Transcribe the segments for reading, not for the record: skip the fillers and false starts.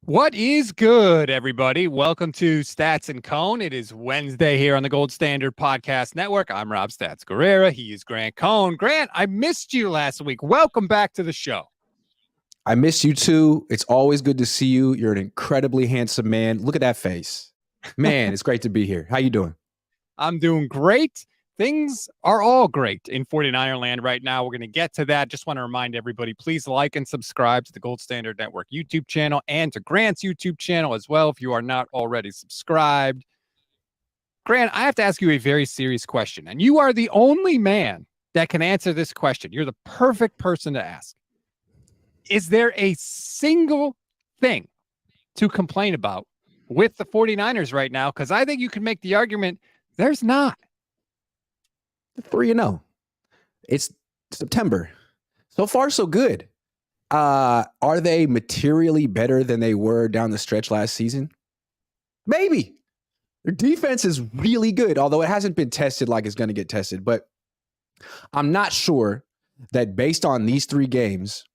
What is good, everybody? Welcome to Stats and Cohn. It is Wednesday here on the Gold Standard Podcast Network. I'm Rob Stats Guerrera. He is Grant Cohn. Grant, I missed you last week. Welcome back to the show. I miss you too. It's always good to see you. You're an incredibly handsome man. Look at that face. Man, it's great to be here. How you doing? I'm doing great. Things are all great in 49er land right now. We're going to get to that. Just want to remind everybody, please like and subscribe to the Gold Standard Network YouTube channel and to Grant's YouTube channel as well if you are not already subscribed. Grant, I have to ask you a very serious question, and you are the only man that can answer this question. You're the perfect person to ask. Is there a single thing to complain about with the 49ers right now? Because I think you can make the argument there's not. 3-0. It's September. So far, so good. Are they materially better than they were down the stretch last season? Maybe. Their defense is really good, although it hasn't been tested like it's going to get tested. But I'm not sure that based on these 3 games,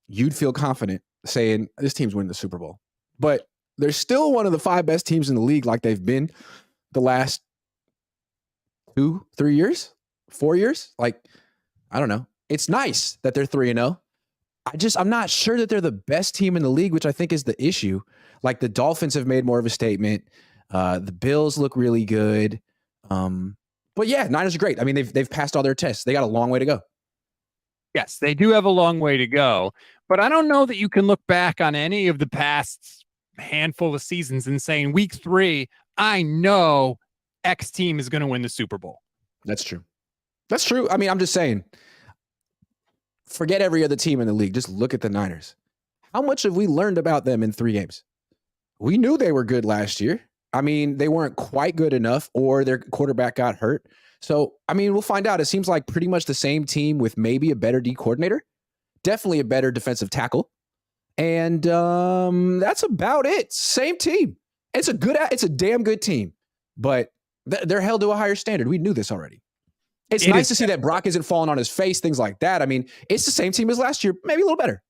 you'd feel confident saying this team's winning the Super Bowl. But they're still one of the 5 best teams in the league like they've been the last 2, 3 years, 4 years. Like, I don't know. It's nice that they're 3-0. I'm not sure that they're the best team in the league, which I think is the issue. Like, the Dolphins have made more of a statement. The Bills look really good. But yeah, Niners are great. I mean, they've passed all their tests. They got a long way to go. Yes, they do have a long way to go. But I don't know that you can look back on any of the past handful of seasons and say in week 3, I know X team is going to win the Super Bowl. That's true. That's true. I mean, I'm just saying, forget every other team in the league. Just look at the Niners. How much have we learned about them in 3 games? We knew they were good last year. I mean, they weren't quite good enough, or their quarterback got hurt. So, I mean, we'll find out. It seems like pretty much the same team with maybe a better D coordinator, definitely a better defensive tackle. And that's about it. Same team. It's a damn good team, but they're held to a higher standard. We knew this already. It's nice to see that Brock isn't falling on his face, things like that. I mean, it's the same team as last year, maybe a little better.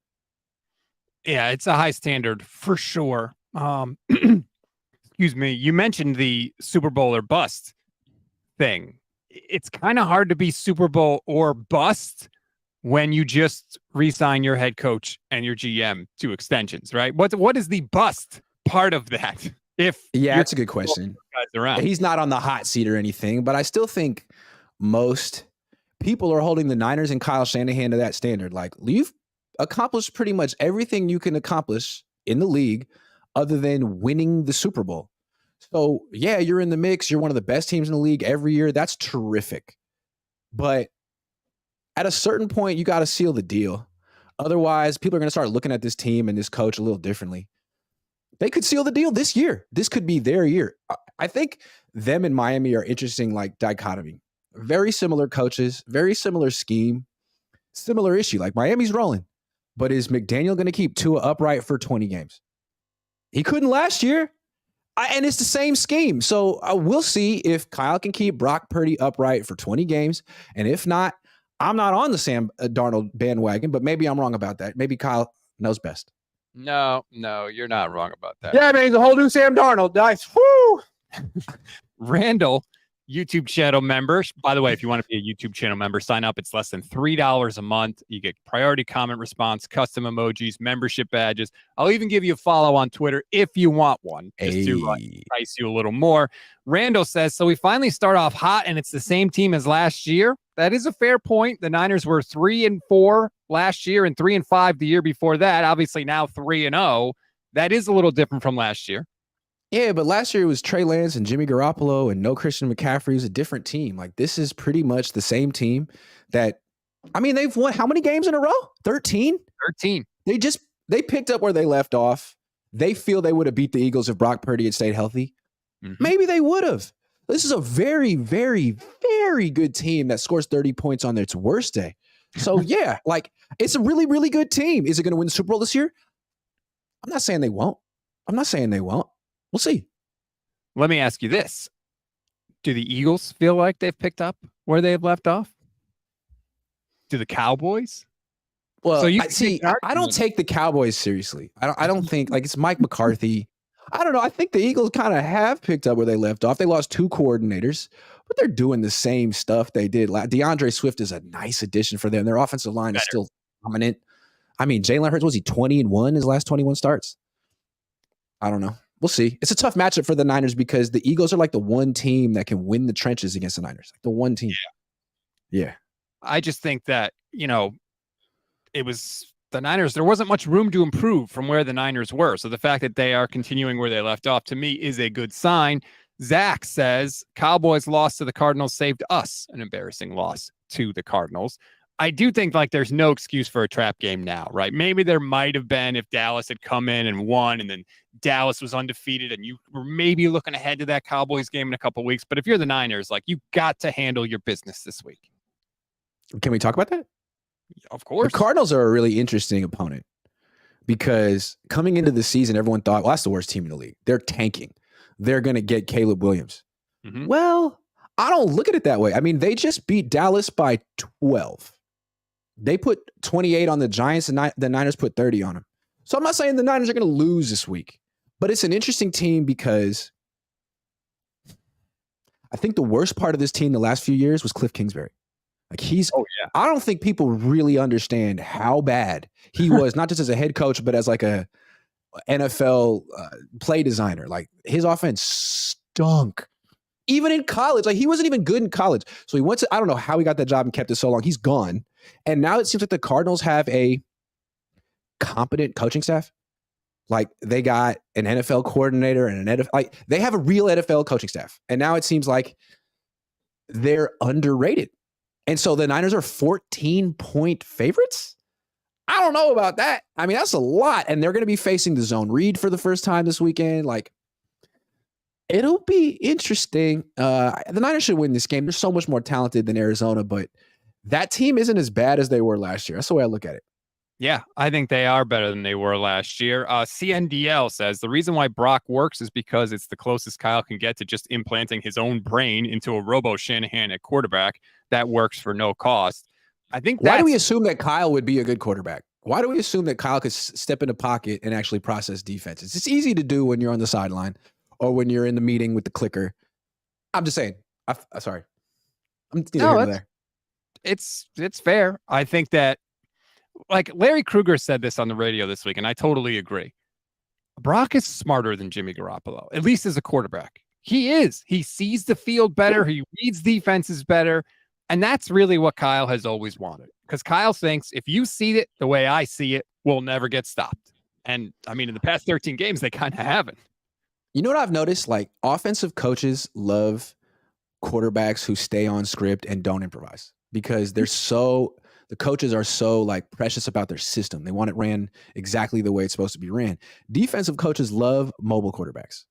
Yeah, it's a high standard for sure. Excuse me. You mentioned the Super Bowl or bust thing. It's kind of hard to be Super Bowl or bust when you just re-sign your head coach and your GM to extensions, right? What is the bust part of that? That's a good question. He's not on the hot seat or anything, but I still think most people are holding the Niners and Kyle Shanahan to that standard. Like, you've accomplished pretty much everything you can accomplish in the league other than winning the Super Bowl. So, yeah, you're in the mix. You're one of the best teams in the league every year. That's terrific. But at a certain point, you got to seal the deal. Otherwise, people are going to start looking at this team and this coach a little differently. They could seal the deal this year. This could be their year. I think them and Miami are interesting, like, dichotomy. Very similar coaches, very similar scheme, similar issue. Like, Miami's rolling. But is McDaniel going to keep Tua upright for 20 games? He couldn't last year. And it's the same scheme. So we'll see if Kyle can keep Brock Purdy upright for 20 games. And if not, I'm not on the Sam Darnold bandwagon, but maybe I'm wrong about that. Maybe Kyle knows best. No, you're not wrong about that. Yeah, man, he's a whole new Sam Darnold. Nice. Woo! Randall, YouTube channel member. By the way, if you want to be a YouTube channel member, sign up. It's less than $3 a month. You get priority comment response, custom emojis, membership badges. I'll even give you a follow on Twitter if you want one, just to entice you a little more. Randall says, so we finally start off hot and it's the same team as last year. That is a fair point. The Niners were 3-4 last year and 3-5 the year before that. Obviously now 3-0. That is a little different from last year. Yeah, but last year it was Trey Lance and Jimmy Garoppolo and no Christian McCaffrey. It was a different team. Like, this is pretty much the same team that, I mean, they've won how many games in a row? 13? 13. They picked up where they left off. They feel they would have beat the Eagles if Brock Purdy had stayed healthy. Mm-hmm. Maybe they would have. This is a very, very, very good team that scores 30 points on its worst day. So, yeah, like, it's a really, really good team. Is it going to win the Super Bowl this year? I'm not saying they won't. We'll see. Let me ask you this. Do the Eagles feel like they've picked up where they've left off? Do the Cowboys? Well, So you I don't take the Cowboys seriously. I don't think like it's Mike McCarthy. I don't know. I think the Eagles kind of have picked up where they left off. They lost 2 coordinators, but they're doing the same stuff they did. DeAndre Swift is a nice addition for them. Their offensive line is still dominant. I mean, Jalen Hurts, was he 20-1 his last 21 starts? I don't know. We'll see. It's a tough matchup for the Niners because the Eagles are like the one team that can win the trenches against the Niners. Like the one team. Yeah. I just think that, it was the Niners. There wasn't much room to improve from where the Niners were. So the fact that they are continuing where they left off, to me, is a good sign. Zach says Cowboys loss to the Cardinals saved us an embarrassing loss to the Cardinals. I do think like there's no excuse for a trap game now, right? Maybe there might have been if Dallas had come in and won and then Dallas was undefeated and you were maybe looking ahead to that Cowboys game in a couple of weeks. But if you're the Niners, like you got to handle your business this week. Can we talk about that? Of course. The Cardinals are a really interesting opponent because coming into the season, everyone thought, well, that's the worst team in the league. They're tanking. They're going to get Caleb Williams. Mm-hmm. Well, I don't look at it that way. I mean, they just beat Dallas by 12. They put 28 on the Giants and the Niners put 30 on them. So I'm not saying the Niners are going to lose this week, but it's an interesting team because I think the worst part of this team the last few years was Cliff Kingsbury. Like I don't think people really understand how bad he was, not just as a head coach, but as like a NFL play designer. Like his offense stunk. Even in college, like he wasn't even good in college. So he went to, I don't know how he got that job and kept it so long. He's gone. And now it seems like the Cardinals have a competent coaching staff. Like they got an NFL coordinator and they have a real NFL coaching staff. And now it seems like they're underrated. And so the Niners are 14-point favorites? I don't know about that. I mean, that's a lot. And they're going to be facing the zone read for the first time this weekend. Like, it'll be interesting. The Niners should win this game. They're so much more talented than Arizona, but that team isn't as bad as they were last year. That's the way I look at it. Yeah, I think they are better than they were last year. CNDL says the reason why Brock works is because it's the closest Kyle can get to just implanting his own brain into a Robo Shanahan at quarterback that works for no cost. I think why do we assume that Kyle would be a good quarterback? Why do we assume that Kyle could step in the pocket and actually process defenses? It's easy to do when you're on the sideline or when you're in the meeting with the clicker. I'm just saying. Sorry. I'm there. It's fair. I think that, like Larry Krueger said this on the radio this week, and I totally agree. Brock is smarter than Jimmy Garoppolo, at least as a quarterback. He is. He sees the field better. He reads defenses better. And that's really what Kyle has always wanted. Because Kyle thinks if you see it the way I see it, we'll never get stopped. And I mean, in the past 13 games, they kind of haven't. You know what I've noticed? Like offensive coaches love quarterbacks who stay on script and don't improvise because the coaches are so like precious about their system. They want it ran exactly the way it's supposed to be ran. Defensive coaches love mobile quarterbacks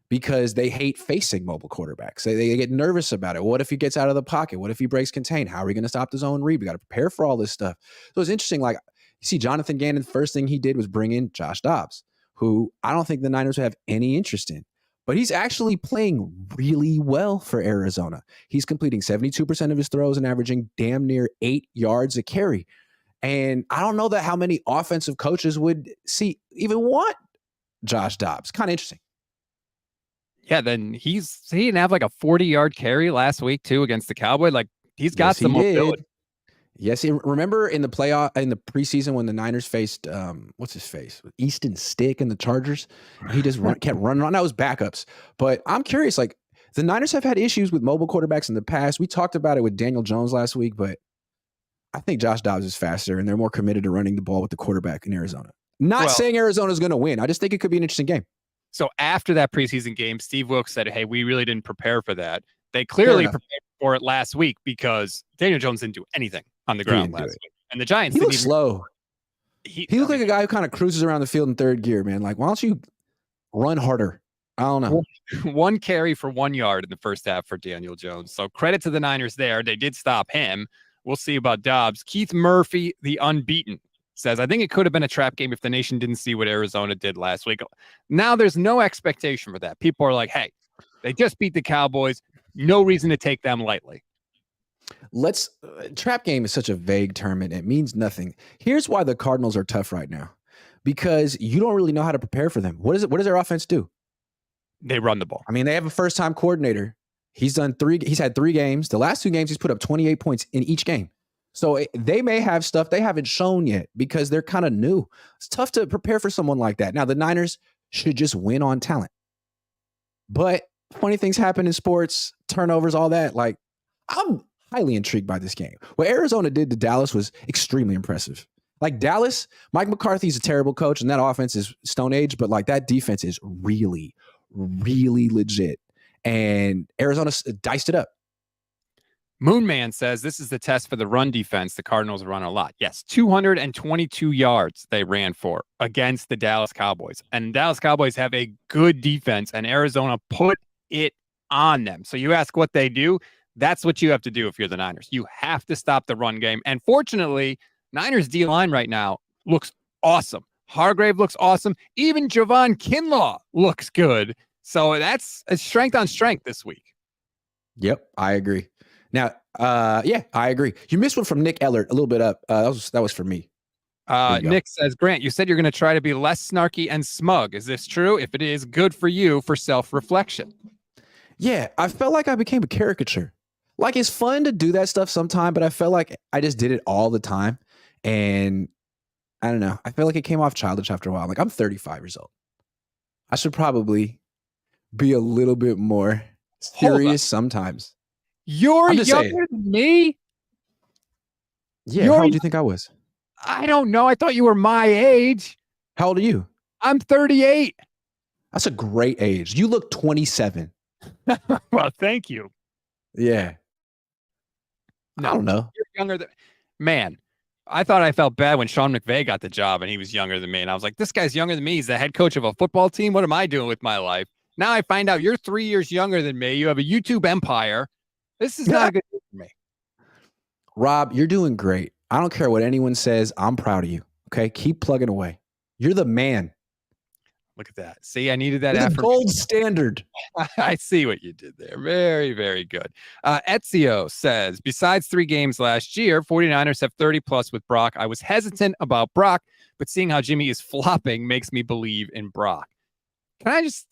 because they hate facing mobile quarterbacks. They get nervous about it. What if he gets out of the pocket? What if he breaks contain? How are we going to stop the zone read? We got to prepare for all this stuff. So it's interesting. Like you see Jonathan Gannon, the first thing he did was bring in Josh Dobbs, who I don't think the Niners would have any interest in. But he's actually playing really well for Arizona. He's completing 72% of his throws and averaging damn near 8 yards a carry. And I don't know that how many offensive coaches would even want Josh Dobbs. Kind of interesting. Yeah, then he didn't have like a 40-yard carry last week too against the Cowboys. Like he's got some mobility. Yes, remember in the preseason when the Niners faced what's his face? Easton Stick and the Chargers? He just kept running on. That was backups. But I'm curious, like the Niners have had issues with mobile quarterbacks in the past. We talked about it with Daniel Jones last week, but I think Josh Dobbs is faster and they're more committed to running the ball with the quarterback in Arizona. Not saying Arizona's going to win. I just think it could be an interesting game. So after that preseason game, Steve Wilkes said, hey, we really didn't prepare for that. They clearly prepared for it last week because Daniel Jones didn't do anything on the ground last week. And the Giants looked slow. He looked like a guy who kind of cruises around the field in third gear, man. Like, why don't you run harder? I don't know. One carry for 1 yard in the first half for Daniel Jones. So credit to the Niners there. They did stop him. We'll see about Dobbs. Keith Murphy, the unbeaten, says, I think it could have been a trap game if the nation didn't see what Arizona did last week. Now there's no expectation for that. People are like, hey, they just beat the Cowboys. No reason to take them lightly. Trap game is such a vague term and it means nothing. Here's why the Cardinals are tough right now, because you don't really know how to prepare for them. What does their offense do? They run the ball. I mean, they have a first-time coordinator. He's had 3 games. The last 2 games, he's put up 28 points in each game. So they may have stuff they haven't shown yet because they're kind of new. It's tough to prepare for someone like that. Now, the Niners should just win on talent. But funny things happen in sports, turnovers, all that. Like, I'm highly intrigued by this game. What Arizona did to Dallas was extremely impressive. Like Dallas, Mike McCarthy's a terrible coach, and that offense is Stone Age, but like that defense is really, really legit. And Arizona diced it up. Moonman says this is the test for the run defense. The Cardinals run a lot. Yes, 222 yards they ran for against the Dallas Cowboys. And Dallas Cowboys have a good defense, and Arizona put it on them. So you ask what they do, that's what you have to do if you're the Niners. You have to stop the run game. And fortunately, Niners D-line right now looks awesome. Hardgrave looks awesome. Even Javon Kinlaw looks good. So that's a strength on strength this week. Yep, I agree. Now, I agree. You missed one from Nick Ellert a little bit up. That was for me. Nick says, Grant, you said you're going to try to be less snarky and smug. Is this true? If it is, good for you for self-reflection. Yeah, I felt like I became a caricature. Like, it's fun to do that stuff sometime, but I felt like I just did it all the time. And I don't know. I feel like it came off childish after a while. Like, I'm 35 years old. I should probably be a little bit more serious sometimes. You're younger than me? Yeah, how old do you think I was? I don't know. I thought you were my age. How old are you? I'm 38. That's a great age. You look 27. Well, thank you. Yeah. No, I don't know. You're younger than... Man, I thought I felt bad when Sean McVay got the job and he was younger than me. And I was like, this guy's younger than me. He's the head coach of a football team. What am I doing with my life? Now I find out you're 3 years younger than me. You have a YouTube empire. This is not a good thing for me. Rob, you're doing great. I don't care what anyone says. I'm proud of you. Okay? Keep plugging away. You're the man. Look at that. See, I needed that. The gold standard. I see what you did there. Very, very good. Ezio says, besides 3 games last year, 49ers have 30 plus with Brock. I was hesitant about Brock, but seeing how Jimmy is flopping makes me believe in Brock. Can I just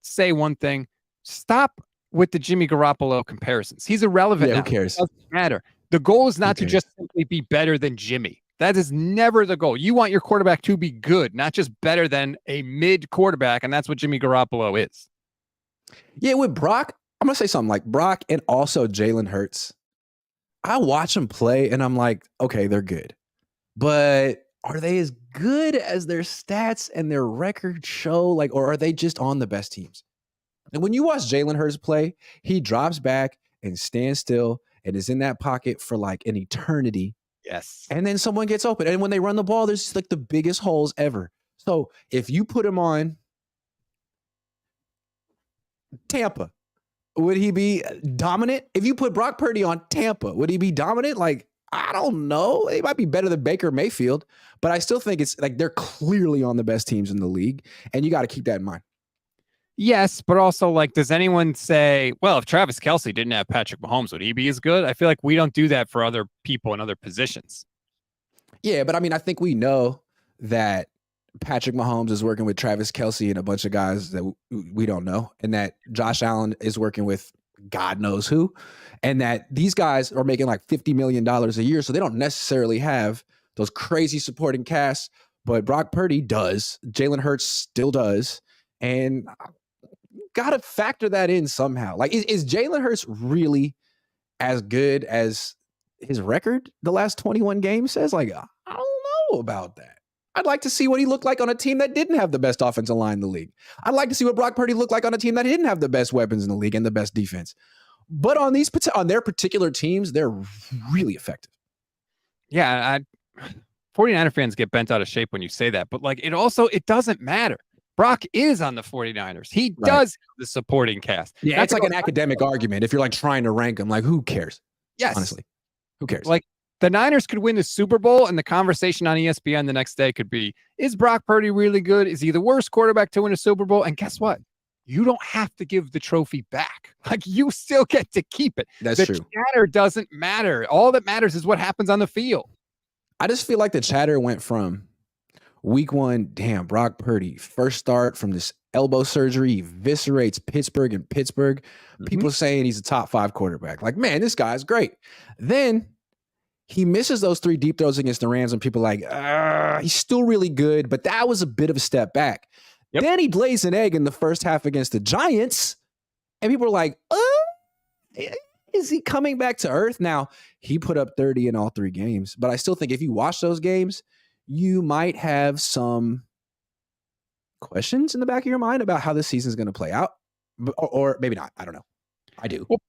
say one thing? Stop with the Jimmy Garoppolo comparisons. He's irrelevant. Yeah, who cares? It doesn't matter. The goal is not to just simply be better than Jimmy. That is never the goal. You want your quarterback to be good, not just better than a mid quarterback, and that's what Jimmy Garoppolo is. Yeah, with Brock, I'm going to say something like Brock and also Jalen Hurts. I watch them play, and I'm like, okay, they're good. But are they as good as their stats and their record show? Or are they just on the best teams? And when you watch Jalen Hurts play, he drops back and stands still and is in that pocket for an eternity. Yes. And then someone gets open. And when they run the ball, there's the biggest holes ever. So if you put him on Tampa, would he be dominant? If you put Brock Purdy on Tampa, would he be dominant? I don't know. He might be better than Baker Mayfield, but I still think it's they're clearly on the best teams in the league. And you got to keep that in mind. Yes, but also, does anyone say, well, if Travis Kelce didn't have Patrick Mahomes, would he be as good? I feel like we don't do that for other people in other positions. Yeah, but I mean, I think we know that Patrick Mahomes is working with Travis Kelce and a bunch of guys that we don't know, and that Josh Allen is working with God knows who, and that these guys are making $50 million a year, so they don't necessarily have those crazy supporting casts, but Brock Purdy does. Jalen Hurts still does, and got to factor that in somehow. Is Jalen Hurts really as good as his record the last 21 games says? I don't know about that. I'd like to see what he looked like on a team that didn't have the best offensive line in the league. I'd like to see what Brock Purdy looked like on a team that didn't have the best weapons in the league and the best defense. But on their particular teams, they're really effective. Yeah, 49er fans get bent out of shape when you say that, but it doesn't matter. Brock is on the 49ers. He does have the supporting cast. Yeah, it's an academic argument. If you're trying to rank them, who cares? Yes. Honestly, who cares? The Niners could win the Super Bowl, and the conversation on ESPN the next day could be, is Brock Purdy really good? Is he the worst quarterback to win a Super Bowl? And guess what? you don't have to give the trophy back. Like, you still get to keep it. That's true. The chatter doesn't matter. All that matters is what happens on the field. I just feel like the chatter went from week 1, damn, Brock Purdy, first start from this elbow surgery, he eviscerates Pittsburgh and Pittsburgh. People saying he's a top 5 quarterback. Like, man, this guy's great. Then he misses those 3 deep throws against the Rams, and people are like, he's still really good, but that was a bit of a step back. Yep. Then he lays an egg in the first half against the Giants, and people are like, is he coming back to earth? Now, he put up 30 in all 3 games, but I still think if you watch those games, you might have some questions in the back of your mind about how this season is going to play out, or maybe not. I don't know. I do. Well,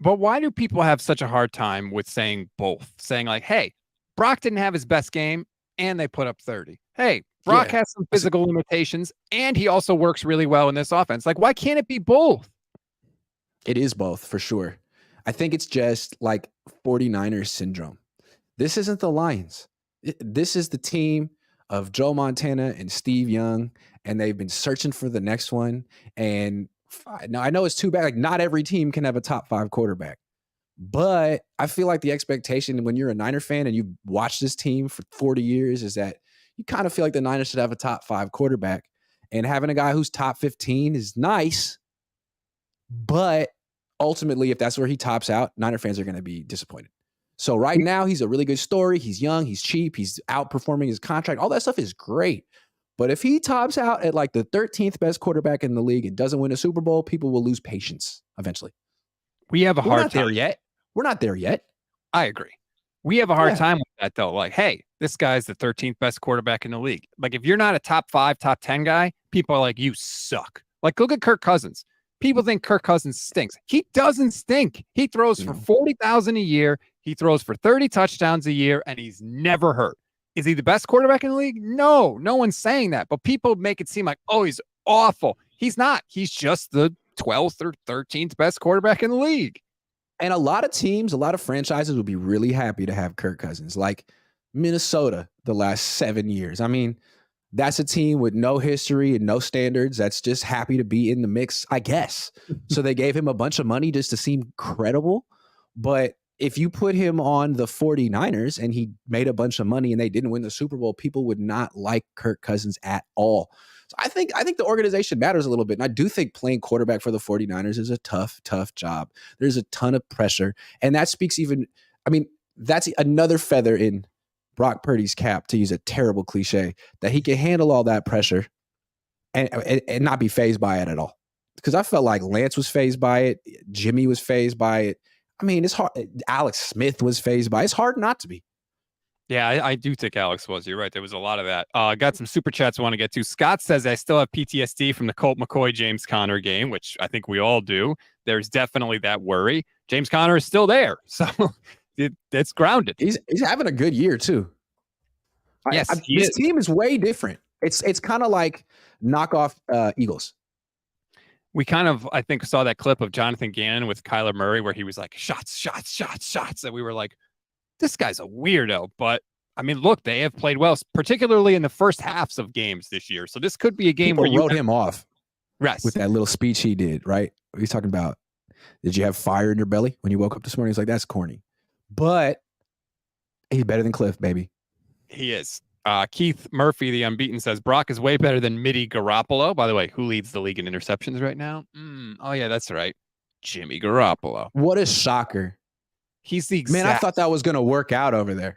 but why do people have such a hard time with saying both? Saying like, hey, Brock didn't have his best game and they put up 30. Hey, Brock has some physical limitations and he also works really well in this offense. Like, why can't it be both? It is both for sure. I think it's just like 49ers syndrome. This isn't the Lions. This is the team of Joe Montana and Steve Young, and they've been searching for the next one. And now I know it's too bad. Like, not every team can have a top 5 quarterback, but I feel like the expectation when you're a Niner fan and you've watched this team for 40 years is that you kind of feel like the Niners should have a top 5 quarterback, and having a guy who's top 15 is nice. But ultimately, if that's where he tops out, Niner fans are going to be disappointed. So right now, he's a really good story. He's young, he's cheap, he's outperforming his contract. All that stuff is great. But if he tops out at like the 13th best quarterback in the league and doesn't win a Super Bowl, people will lose patience eventually. We have a hard time. We're not there yet. We're not there yet. I agree. We have a hard time with that, though. Like, hey, this guy's the 13th best quarterback in the league. Like, if you're not a top 5, top 10 guy, people are like, you suck. Like, look at Kirk Cousins. People think Kirk Cousins stinks. He doesn't stink. He throws for $40,000 a year. He throws for 30 touchdowns a year, and he's never hurt. Is he the best quarterback in the league? No, no one's saying that. But people make it seem like, oh, he's awful. He's not. He's just the 12th or 13th best quarterback in the league. And a lot of teams, a lot of franchises would be really happy to have Kirk Cousins, like Minnesota the last 7 years. I mean, that's a team with no history and no standards that's just happy to be in the mix, I guess. So they gave him a bunch of money just to seem credible. But if you put him on the 49ers and he made a bunch of money and they didn't win the Super Bowl, people would not like Kirk Cousins at all. So I think the organization matters a little bit. And I do think playing quarterback for the 49ers is a tough job. There's a ton of pressure. And that speaks that's another feather in Brock Purdy's cap, to use a terrible cliche, that he can handle all that pressure and not be fazed by it at all. Because I felt like Lance was fazed by it. Jimmy was fazed by it. I mean, it's hard. Alex Smith was fazed by it. It's hard not to be. Yeah, I do think Alex was. You're right. There was a lot of that. I got some super chats I want to get to. Scott says, I still have PTSD from the Colt McCoy James Conner game, which I think we all do. There's definitely that worry. James Conner is still there. So it's grounded. He's having a good year, too. Yes, his team is way different. It's kind of like knockoff Eagles. We kind of, I think, saw that clip of Jonathan Gannon with Kyler Murray where he was like, shots. And we were like, this guy's a weirdo. But, I mean, look, they have played well, particularly in the first halves of games this year. So this could be a game where you wrote him off with that little speech he did, right? He's talking about, did you have fire in your belly when you woke up this morning? He's like, that's corny. But he's better than Cliff, baby. He is. Keith Murphy, the unbeaten, says Brock is way better than Mitty Garoppolo. By the way, who leads the league in interceptions right now? Oh, yeah, that's right. Jimmy Garoppolo. What a shocker. He's the exact... Man, I thought that was going to work out over there.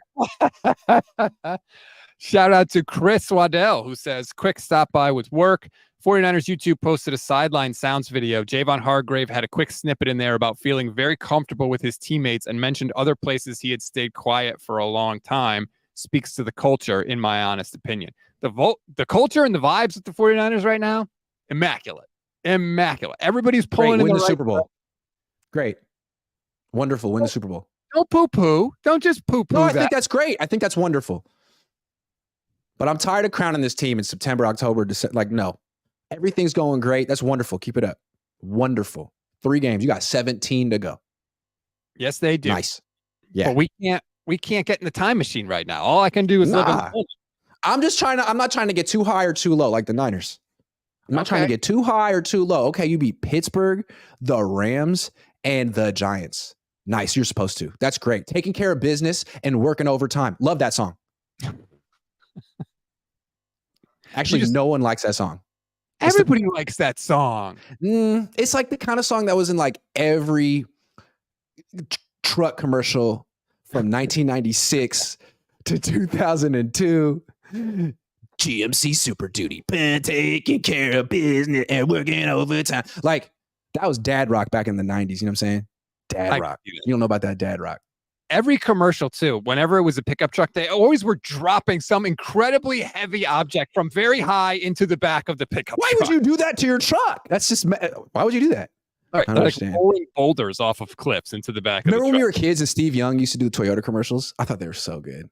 Shout out to Chris Waddell, who says, quick stop by with work. 49ers YouTube posted a sideline sounds video. Javon Hardgrave had a quick snippet in there about feeling very comfortable with his teammates and mentioned other places he had stayed quiet for a long time. Speaks to the culture, in my honest opinion. The culture and the vibes with the 49ers right now, immaculate. Everybody's pulling in win the Super Bowl. Great. Wonderful. Win the Super Bowl. Don't poo-poo. Don't just poo-poo. No, I think that's great. I think that's wonderful. But I'm tired of crowning this team in September, October, December. Like, no. Everything's going great. That's wonderful. Keep it up. Wonderful. 3 games. You got 17 to go. Yes, they do. Nice. Yeah. But we can't get in the time machine right now. All I can do is live in the I'm not trying to get too high or too low like the Niners. I'm not trying to get too high or too low. Okay, you beat Pittsburgh, the Rams, and the Giants. Nice. You're supposed to. That's great. Taking care of business and working overtime. Love that song. Actually, no one likes that song. Everybody likes that song. It's like the kind of song that was in like every truck commercial from 1996 to 2002. GMC Super Duty, taking care of business and working overtime. Like, that was dad rock back in the 90s. You know what I'm saying? Dad rock. You don't know about that dad rock. Every commercial, too, whenever it was a pickup truck, they always were dropping some incredibly heavy object from very high into the back of the pickup truck. Why would you do that to your truck? That's just, why would you do that? All right, I understand. Like rolling boulders off of cliffs into the back. Remember when we were kids and Steve Young used to do Toyota commercials? I thought they were so good.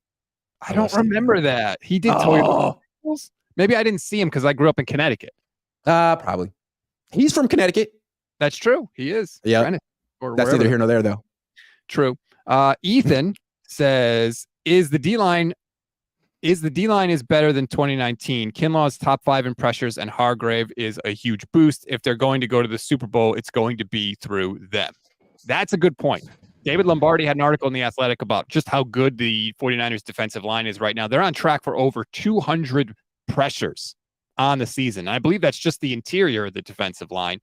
I don't remember that. He did Toyota commercials? Maybe I didn't see him because I grew up in Connecticut. Probably. He's from Connecticut. That's true. He is. Yeah. That's neither here nor there, though. True. Ethan says, is the D-line is better than 2019? Kinlaw's top 5 in pressures and Hardgrave is a huge boost. If they're going to go to the Super Bowl, it's going to be through them. That's a good point. David Lombardi had an article in The Athletic about just how good the 49ers defensive line is right now. They're on track for over 200 pressures on the season. I believe that's just the interior of the defensive line.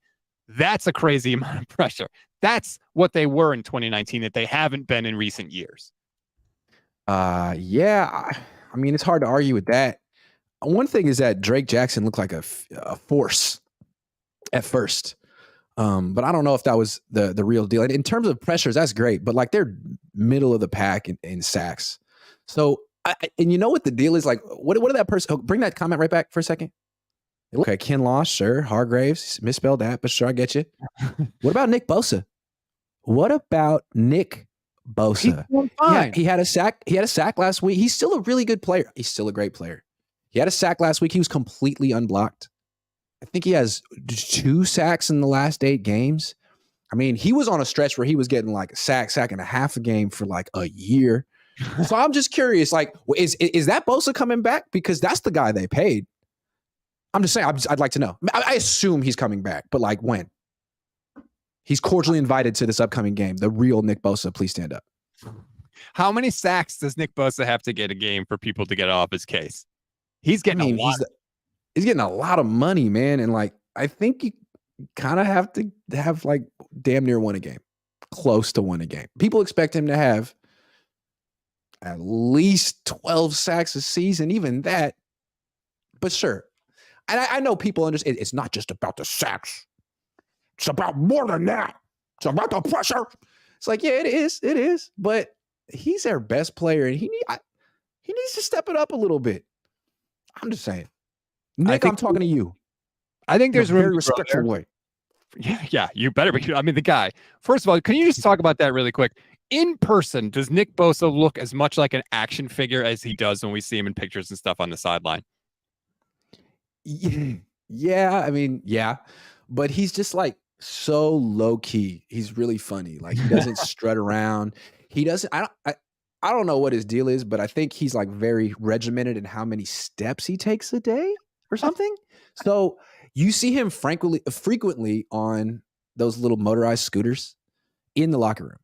That's a crazy amount of pressure. That's what they were in 2019 that they haven't been in recent years. Yeah. I mean, it's hard to argue with that. One thing is that Drake Jackson looked like a force at first. But I don't know if that was the real deal. And in terms of pressures, that's great. But like, they're middle of the pack in sacks. So, and you know what the deal is? Like, what did that person, bring that comment right back for a second. Okay, Kinlaw, sure. Hardgraves, misspelled that, but sure, I get you. What about Nick Bosa? What about Nick Bosa? He's doing fine. He had a sack. He had a sack last week. He's still a really good player. He's still a great player. He had a sack last week. He was completely unblocked. I think he has 2 sacks in the last 8 games. I mean, he was on a stretch where he was getting like a sack and a half a game for like a year. So I'm just curious, like, is that Bosa coming back? Because that's the guy they paid. I'm just saying, I'd like to know. I assume he's coming back, but like when? He's cordially invited to this upcoming game. The real Nick Bosa, please stand up. How many sacks does Nick Bosa have to get a game for people to get off his case? He's getting a lot. He's getting a lot of money, man. And like, I think you kind of have to have like damn near 1 a game, close to 1 a game. People expect him to have at least 12 sacks a season, even that. But sure. And I know people understand it's not just about the sacks. It's about more than that. It's about the pressure. It's like, yeah, it is. It is. But he's their best player, and he needs to step it up a little bit. I'm just saying. Nick, I'm talking to you. I think there's a very respectful way. Yeah, you better be. I mean, the guy. First of all, can you just talk about that really quick? In person, does Nick Bosa look as much like an action figure as he does when we see him in pictures and stuff on the sideline? Yeah, I mean, yeah. But he's just like so low key. He's really funny. Like, he doesn't strut around. He doesn't. I don't know what his deal is, but I think he's like very regimented in how many steps he takes a day or something. So you see him frequently on those little motorized scooters in the locker room.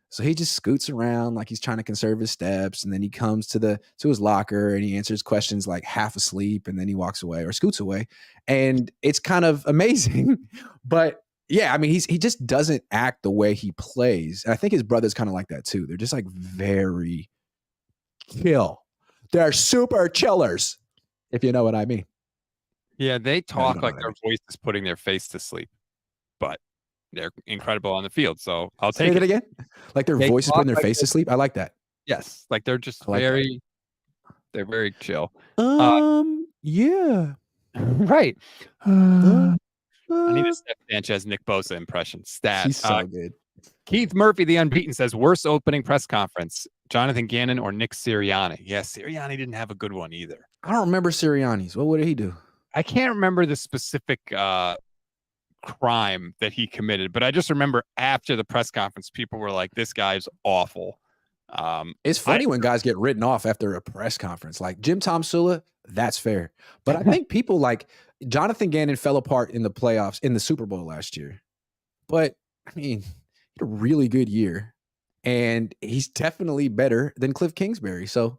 So he just scoots around like he's trying to conserve his steps, and then he comes to his locker and he answers questions like half asleep, and then he walks away or scoots away. And it's kind of amazing. But yeah, I mean, he just doesn't act the way he plays. And I think his brother's kind of like that too. They're just like very chill. They're super chillers, if you know what I mean. Yeah, they talk like their voice is putting their face to sleep, but they're incredible on the field. So I'll take it again. Like their voice is putting their face to sleep. I like that. Yes, like they're just they're very chill. Yeah, right. I need a Steph Sanchez, Nick Bosa impression. Stat. He's so good. Keith Murphy, the unbeaten, says worst opening press conference: Jonathan Gannon or Nick Sirianni. Yeah, Sirianni didn't have a good one either. I don't remember Sirianni's. What did he do? I can't remember the specific crime that he committed, but I just remember after the press conference, people were like, "This guy's awful." It's funny when guys get written off after a press conference. Like Jim Tomsula, that's fair. But I think people like Jonathan Gannon fell apart in the playoffs in the Super Bowl last year. But, I mean, he had a really good year. And he's definitely better than Cliff Kingsbury. So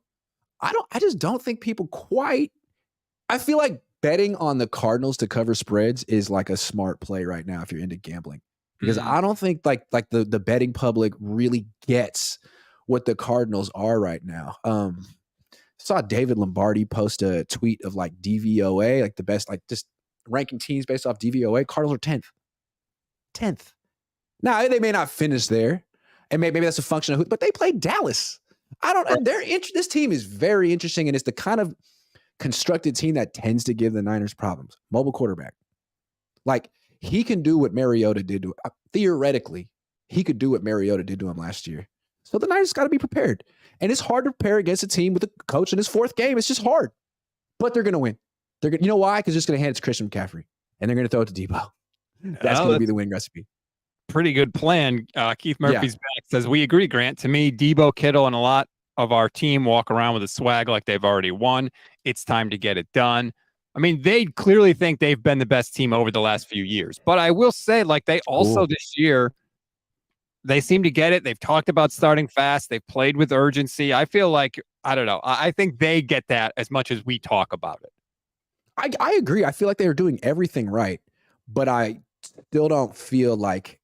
I just don't think people quite – I feel like betting on the Cardinals to cover spreads is like a smart play right now if you're into gambling. Because I don't think like the betting public really gets – what the Cardinals are right now. Saw David Lombardi post a tweet of like DVOA, like the best, like just ranking teams based off DVOA. Cardinals are 10th. Now they may not finish there, and maybe that's a function of who, but they played Dallas. This team is very interesting, and it's the kind of constructed team that tends to give the Niners problems. Mobile quarterback, like he can do what Mariota did to theoretically, he could do what Mariota did to him last year. So the Niners got to be prepared. And it's hard to prepare against a team with a coach in his fourth game. It's just hard. But they're going to win. You know why? Because they're just going to hand it to Christian McCaffrey. And they're going to throw it to Debo. That's going to be the win recipe. Pretty good plan. Keith Murphy's back says, we agree, Grant. To me, Debo, Kittle, and a lot of our team walk around with a swag like they've already won. It's time to get it done. I mean, they clearly think they've been the best team over the last few years. But I will say, like, they also this year – they seem to get it. They've talked about starting fast. They've played with urgency. I feel like, I don't know. I think they get that as much as we talk about it. I agree. I feel like they are doing everything right, but I still don't feel like,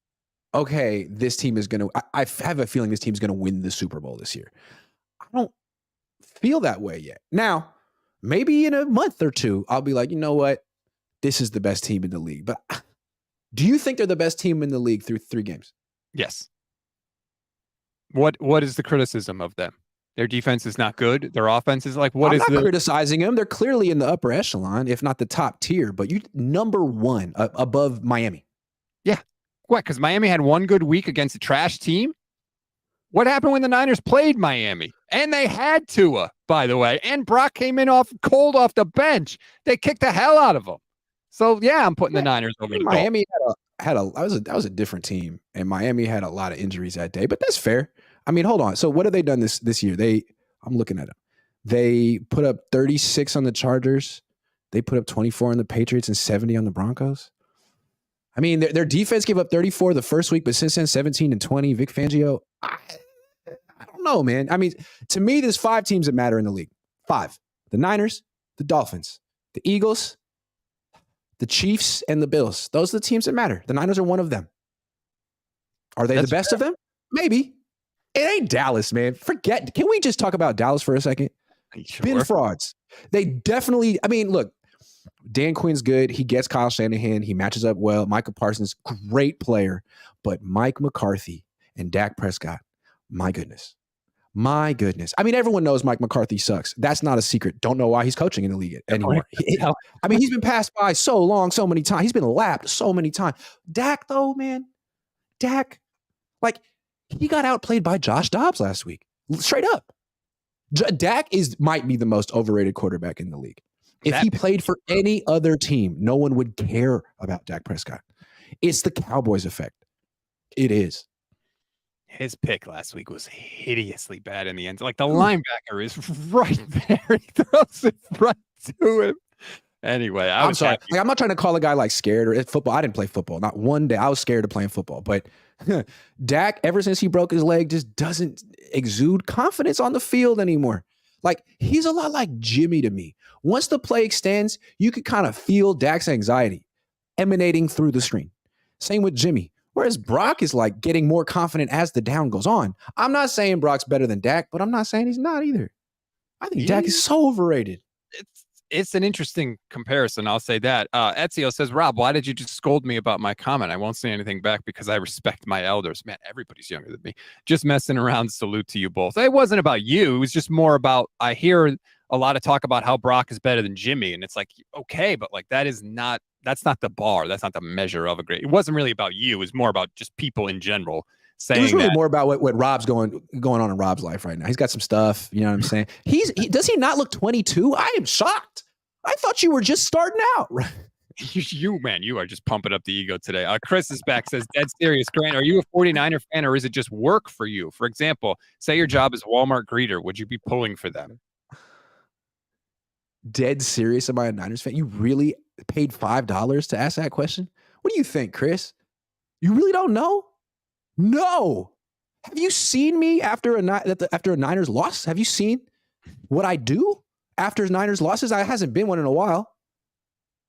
okay, this team is going to, I have a feeling this team's going to win the Super Bowl this year. I don't feel that way yet. Now, maybe in a month or two, I'll be like, you know what? This is the best team in the league. But do you think they're the best team in the league through 3 games? Yes. What is the criticism of them? Their defense is not good. Their offense is like, I'm not criticizing them. They're clearly in the upper echelon, if not the top tier, but you number 1 above Miami. Yeah. What? Because Miami had one good week against a trash team? What happened when the Niners played Miami? And they had Tua, by the way. And Brock came in cold off the bench. They kicked the hell out of him. So, yeah, I'm putting the Niners over the Miami that was a different team, and Miami had a lot of injuries that day, but that's fair. I mean, hold on. So what have they done this year? I'm looking at them. They put up 36 on the Chargers. They put up 24 on the Patriots and 70 on the Broncos. I mean, their defense gave up 34 the first week, but since then 17 and 20. Vic Fangio, I don't know, man. I mean, to me, there's 5 teams that matter in the league. 5. The Niners, the Dolphins, the Eagles, the Chiefs, and the Bills. Those are the teams that matter. The Niners are one of them. Are they the best of them? Maybe. It ain't Dallas, man. Forget. Can we just talk about Dallas for a second? Sure. Been frauds. They definitely, I mean, look, Dan Quinn's good. He gets Kyle Shanahan. He matches up well. Micah Parsons, great player. But Mike McCarthy and Dak Prescott, my goodness. My goodness. I mean, everyone knows Mike McCarthy sucks. That's not a secret. Don't know why he's coaching in the league anymore. I mean, he's been passed by so long, so many times. He's been lapped so many times. Dak, though, man. Dak, like, he got outplayed by Josh Dobbs last week. Straight up. Dak might be the most overrated quarterback in the league. If he played for any other team, no one would care about Dak Prescott. It's the Cowboys effect. It is. His pick last week was hideously bad in the end. Like, the linebacker is right there. He throws it right to him. Anyway, I'm sorry. Like, I'm not trying to call a guy like scared or at football. I didn't play football. Not one day. I was scared of playing football. But Dak, ever since he broke his leg, just doesn't exude confidence on the field anymore. Like, he's a lot like Jimmy to me. Once the play extends, you could kind of feel Dak's anxiety emanating through the screen. Same with Jimmy. Whereas Brock is like getting more confident as the down goes on. I'm not saying Brock's better than Dak, but I'm not saying he's not either. I think Dak is so overrated. It's an interesting comparison. I'll say that. Ezio says, Rob, why did you just scold me about my comment? I won't say anything back because I respect my elders. Man, everybody's younger than me. Just messing around. Salute to you both. It wasn't about you. It was just more about, I hear a lot of talk about how Brock is better than Jimmy. And it's like, okay, but like that's not the bar. That's not the measure of a great. It wasn't really about you. It was more about just people in general. Saying it was really more about what Rob's going on in Rob's life right now. He's got some stuff. You know what I'm saying? Does he not look 22? I am shocked. I thought you were just starting out. You are just pumping up the ego today. Chris is back, says, dead serious. Grant, are you a 49er fan or is it just work for you? For example, say your job is Walmart greeter. Would you be pulling for them? Dead serious. Am I a Niners fan? You really paid $5 to ask that question? What do you think, Chris? You really don't know? No. Have you seen me after a Niners loss? Have you seen what I do after Niners losses? I hasn't been one in a while.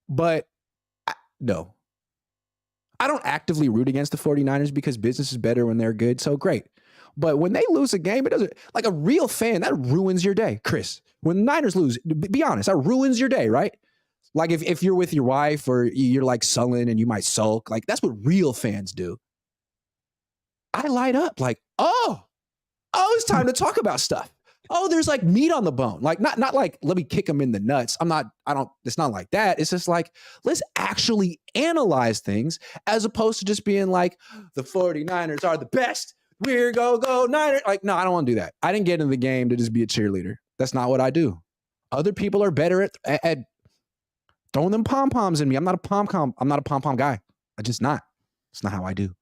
But no. I don't actively root against the 49ers because business is better when they're good. So great. But when they lose a game, it doesn't, like a real fan, that ruins your day, Chris. When the Niners lose, be honest, that ruins your day, right? Like if you're with your wife or you're like sullen and you might sulk, like that's what real fans do. I light up like, oh, it's time to talk about stuff. Oh, there's like meat on the bone. Like not like, let me kick them in the nuts. It's not like that. It's just like, let's actually analyze things as opposed to just being like, the 49ers are the best. We're go Niners. Like, no, I don't want to do that. I didn't get in the game to just be a cheerleader. That's not what I do. Other people are better at throwing them pom-poms in me. I'm not a pom-pom guy. I just not. It's not how I do.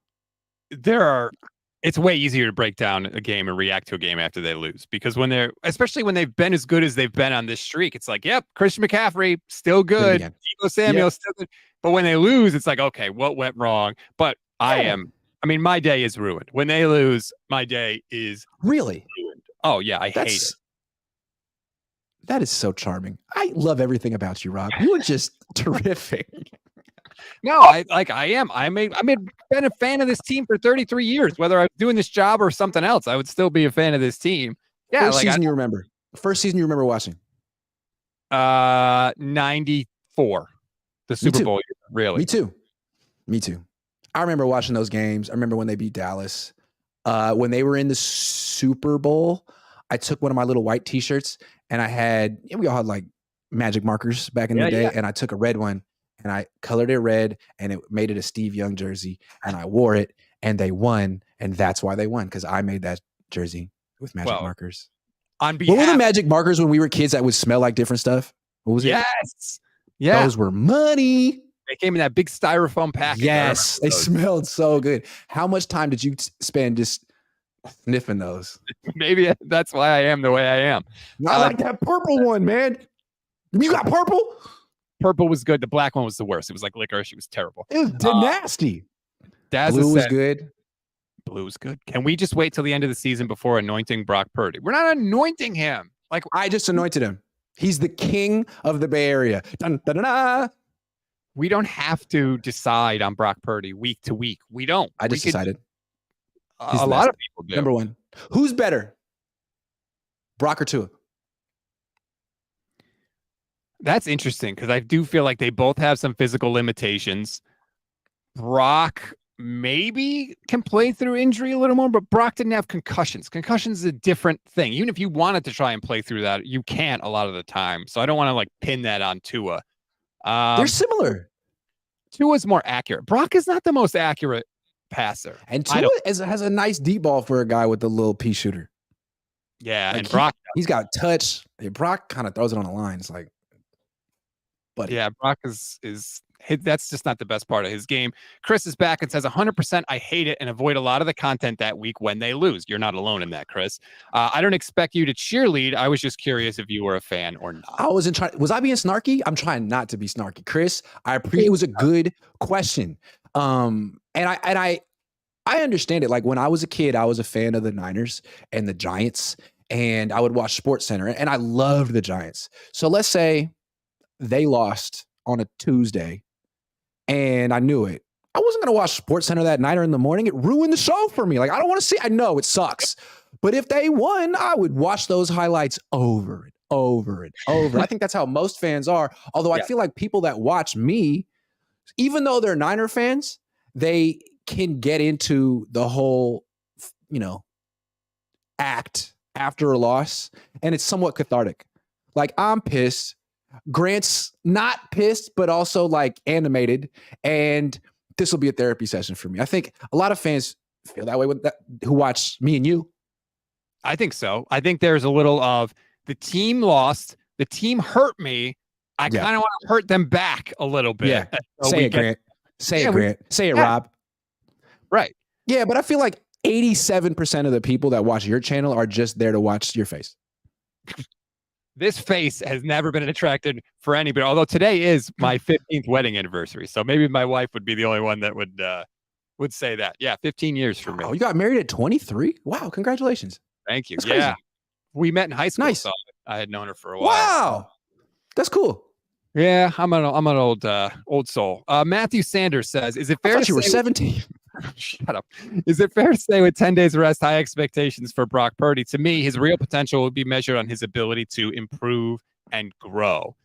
It's way easier to break down a game and react to a game after they lose because especially when they've been as good as they've been on this streak, it's like, yep, Christian McCaffrey, still good. Deebo Samuel, still good. But when they lose, it's like, okay, what went wrong? But my day is ruined. When they lose, my day is really ruined. Oh, yeah, I hate it. That is so charming. I love everything about you, Rob. You are just terrific. No, I am. I've been a fan of this team for 33 years. Whether I was doing this job or something else, I would still be a fan of this team. Yeah, First season you remember watching? 94, the Super Bowl year. Really? Me too. I remember watching those games. I remember when they beat Dallas. When they were in the Super Bowl, I took one of my little white T-shirts and we all had like magic markers back in the day, and I took a red one. And I colored it red and it made it a Steve Young jersey. And I wore it and they won. And that's why they won, because I made that jersey with magic markers. What were the magic markers when we were kids that would smell like different stuff? What was it? Yes. Yeah. Those were money. They came in that big styrofoam package. Yes. They smelled so good. How much time did you spend just sniffing those? Maybe that's why I am the way I am. I like that purple one, man. You got purple? Purple was good. The black one was the worst. It was like licorice. It was terrible. It was nasty. Blue was good. Blue was good. Can we just wait till the end of the season before anointing Brock Purdy? We're not anointing him. Like I just anointed him. He's the king of the Bay Area. Dun, dun, dun, dun. We don't have to decide on Brock Purdy week to week. We don't. I just decided. A lot of people do. Number one. Who's better? Brock or Tua? That's interesting because I do feel like they both have some physical limitations. Brock maybe can play through injury a little more, but Brock didn't have concussions. Concussions is a different thing. Even if you wanted to try and play through that, you can't a lot of the time. So I don't want to like pin that on Tua. They're similar. Tua's more accurate. Brock is not the most accurate passer. And Tua has a nice deep ball for a guy with a little pea shooter. Yeah, like and Brock he's got touch. Brock kind of throws it on the line. It's like, buddy. Yeah, Brock is that's just not the best part of his game. Chris is back and says 100% I hate it and avoid a lot of the content that week when they lose. You're not alone in that, Chris. I don't expect you to cheerlead. I was just curious if you were a fan or not. Was I being snarky? I'm trying not to be snarky. Chris, I appreciate it was a good question. And I understand it. Like when I was a kid, I was a fan of the Niners and the Giants, and I would watch SportsCenter, and I loved the Giants. So let's say they lost on a Tuesday, and I knew it. I wasn't going to watch SportsCenter that night or in the morning. It ruined the show for me. Like, I don't want to see. I know it sucks. But if they won, I would watch those highlights over and over and over. I think that's how most fans are. Although I feel like people that watch me, even though they're Niner fans, they can get into the whole, act after a loss. And it's somewhat cathartic. Like, I'm pissed. Grant's not pissed, but also like animated. And this will be a therapy session for me. I think a lot of fans feel that way with that, who watch me and you. I think so. I think there's a little of the team lost. The team hurt me. I kind of want to hurt them back a little bit. Yeah. So say it, Grant. Say it, Grant. Say it, Rob. Right. Yeah, but I feel like 87% of the people that watch your channel are just there to watch your face. This face has never been attracted for anybody, although today is my 15th wedding anniversary. So maybe my wife would be the only one that would say that. Yeah, 15 years for me. Oh, you got married at 23? Wow, congratulations. Thank you. That's crazy. Yeah. We met in high school. Nice. So I had known her for a while. Wow. That's cool. Yeah, I'm an old soul. Matthew Sanders says, is it fair to say you were 17? Shut up. Is it fair to say with 10 days of rest, high expectations for Brock Purdy? To me, his real potential would be measured on his ability to improve and grow.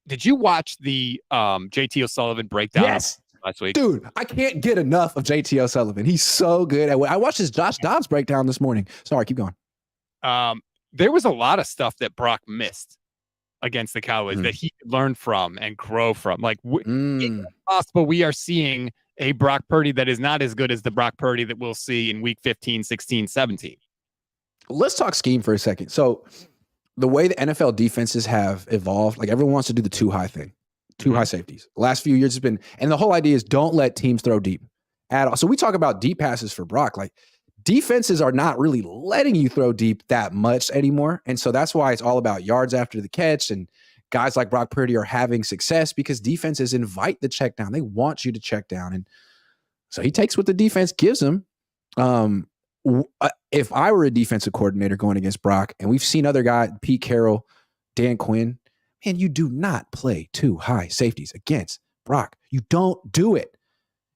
Did you watch the JT O'Sullivan breakdown last week? Dude, I can't get enough of JT O'Sullivan. He's so good. I watched his Josh Dobbs breakdown this morning. Sorry, keep going. There was a lot of stuff that Brock missed against the Cowboys that he could learn from and grow from. Like, it's possible we are seeing a Brock Purdy that is not as good as the Brock Purdy that we'll see in week 15, 16, 17. Let's talk scheme for a second. So the way the NFL defenses have evolved, like everyone wants to do the too high thing, too high safeties. The last few years has been, and the whole idea is don't let teams throw deep at all. So we talk about deep passes for Brock. Like defenses are not really letting you throw deep that much anymore. And so that's why it's all about yards after the catch, and guys like Brock Purdy are having success because defenses invite the check down. They want you to check down. And so he takes what the defense gives him. If I were a defensive coordinator going against Brock, and we've seen other guys, Pete Carroll, Dan Quinn, man, you do not play too high safeties against Brock. You don't do it.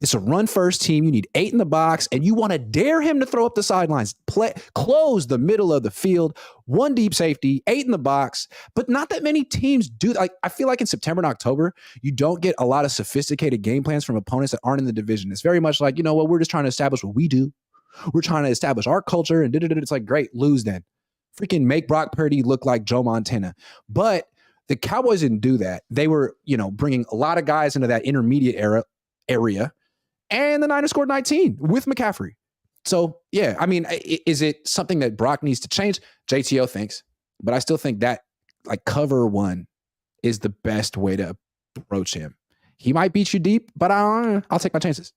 It's a run-first team. You need 8 in the box, and you want to dare him to throw up the sidelines. Close the middle of the field, 1 deep safety, 8 in the box. But not that many teams do. Like, I feel like in September and October, you don't get a lot of sophisticated game plans from opponents that aren't in the division. It's very much like, you know what, we're just trying to establish what we do. We're trying to establish our culture, and it's like, great, lose then. Freaking make Brock Purdy look like Joe Montana. But the Cowboys didn't do that. They were, bringing a lot of guys into that intermediate area. And the Niners scored 19 with McCaffrey. So, yeah, I mean, is it something that Brock needs to change? JTO thinks. But I still think that, like, cover 1 is the best way to approach him. He might beat you deep, but I'll take my chances.